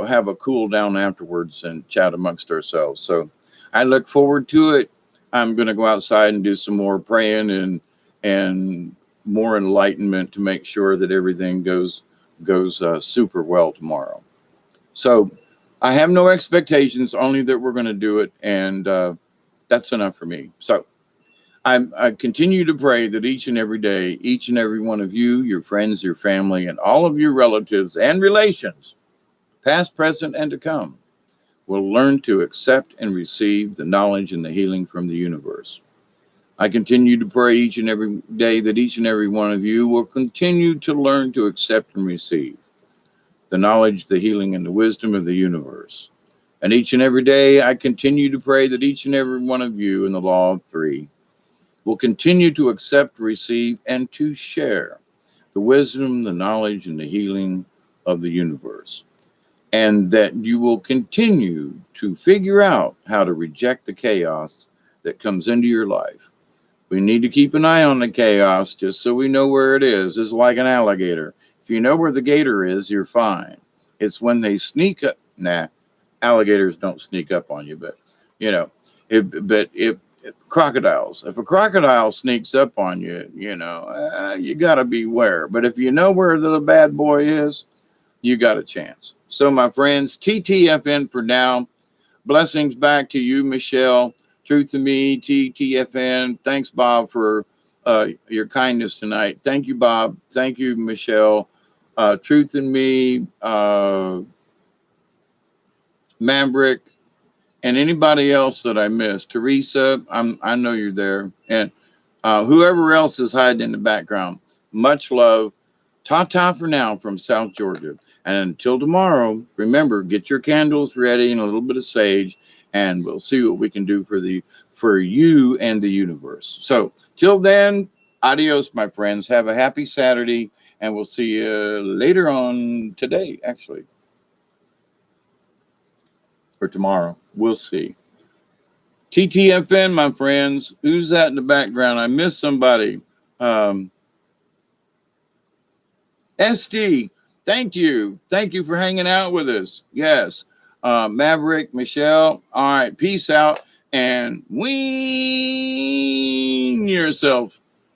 have a cool down afterwards and chat amongst ourselves. So I look forward to it. I'm going to go outside and do some more praying and more enlightenment to make sure that everything goes super well tomorrow. So I have no expectations, only that we're going to do it, and that's enough for me. So I continue to pray that each and every day, each and every one of you, your friends, your family, and all of your relatives and relations, past, present, and to come, will learn to accept and receive the knowledge and the healing from the universe. I continue to pray each and every day that each and every one of you will continue to learn to accept and receive the knowledge, the healing, and the wisdom of the universe. And each and every day, I continue to pray that each and every one of you in the law of three will continue to accept, receive, and to share the wisdom, the knowledge, and the healing of the universe. And that you will continue to figure out how to reject the chaos that comes into your life. We need to keep an eye on the chaos just so we know where it is. It's like an alligator. If you know where the gator is, you're fine. It's when they sneak up. Nah, alligators don't sneak up on you, but if crocodiles, if a crocodile sneaks up on you, you got to beware. But if you know where the bad boy is, you got a chance. So my friends, TTFN for now. Blessings back to you, Michelle. Truth to Me, TTFN. Thanks, Bob, for your kindness tonight. Thank you, Bob. Thank you, Michelle. Truth in Me, Maverick, and anybody else that I missed. Teresa, I know you're there. And whoever else is hiding in the background, much love. Ta-ta for now from South Georgia. And until tomorrow, remember, get your candles ready and a little bit of sage, and we'll see what we can do for you and the universe. So till then, adios, my friends. Have a happy Saturday, and we'll see you later on today, actually, or tomorrow. We'll see. TTFN, my friends. Who's that in the background? I missed somebody. SD, thank you. Thank you for hanging out with us. Yes. Maverick, Michelle. All right. Peace out and wean yourself.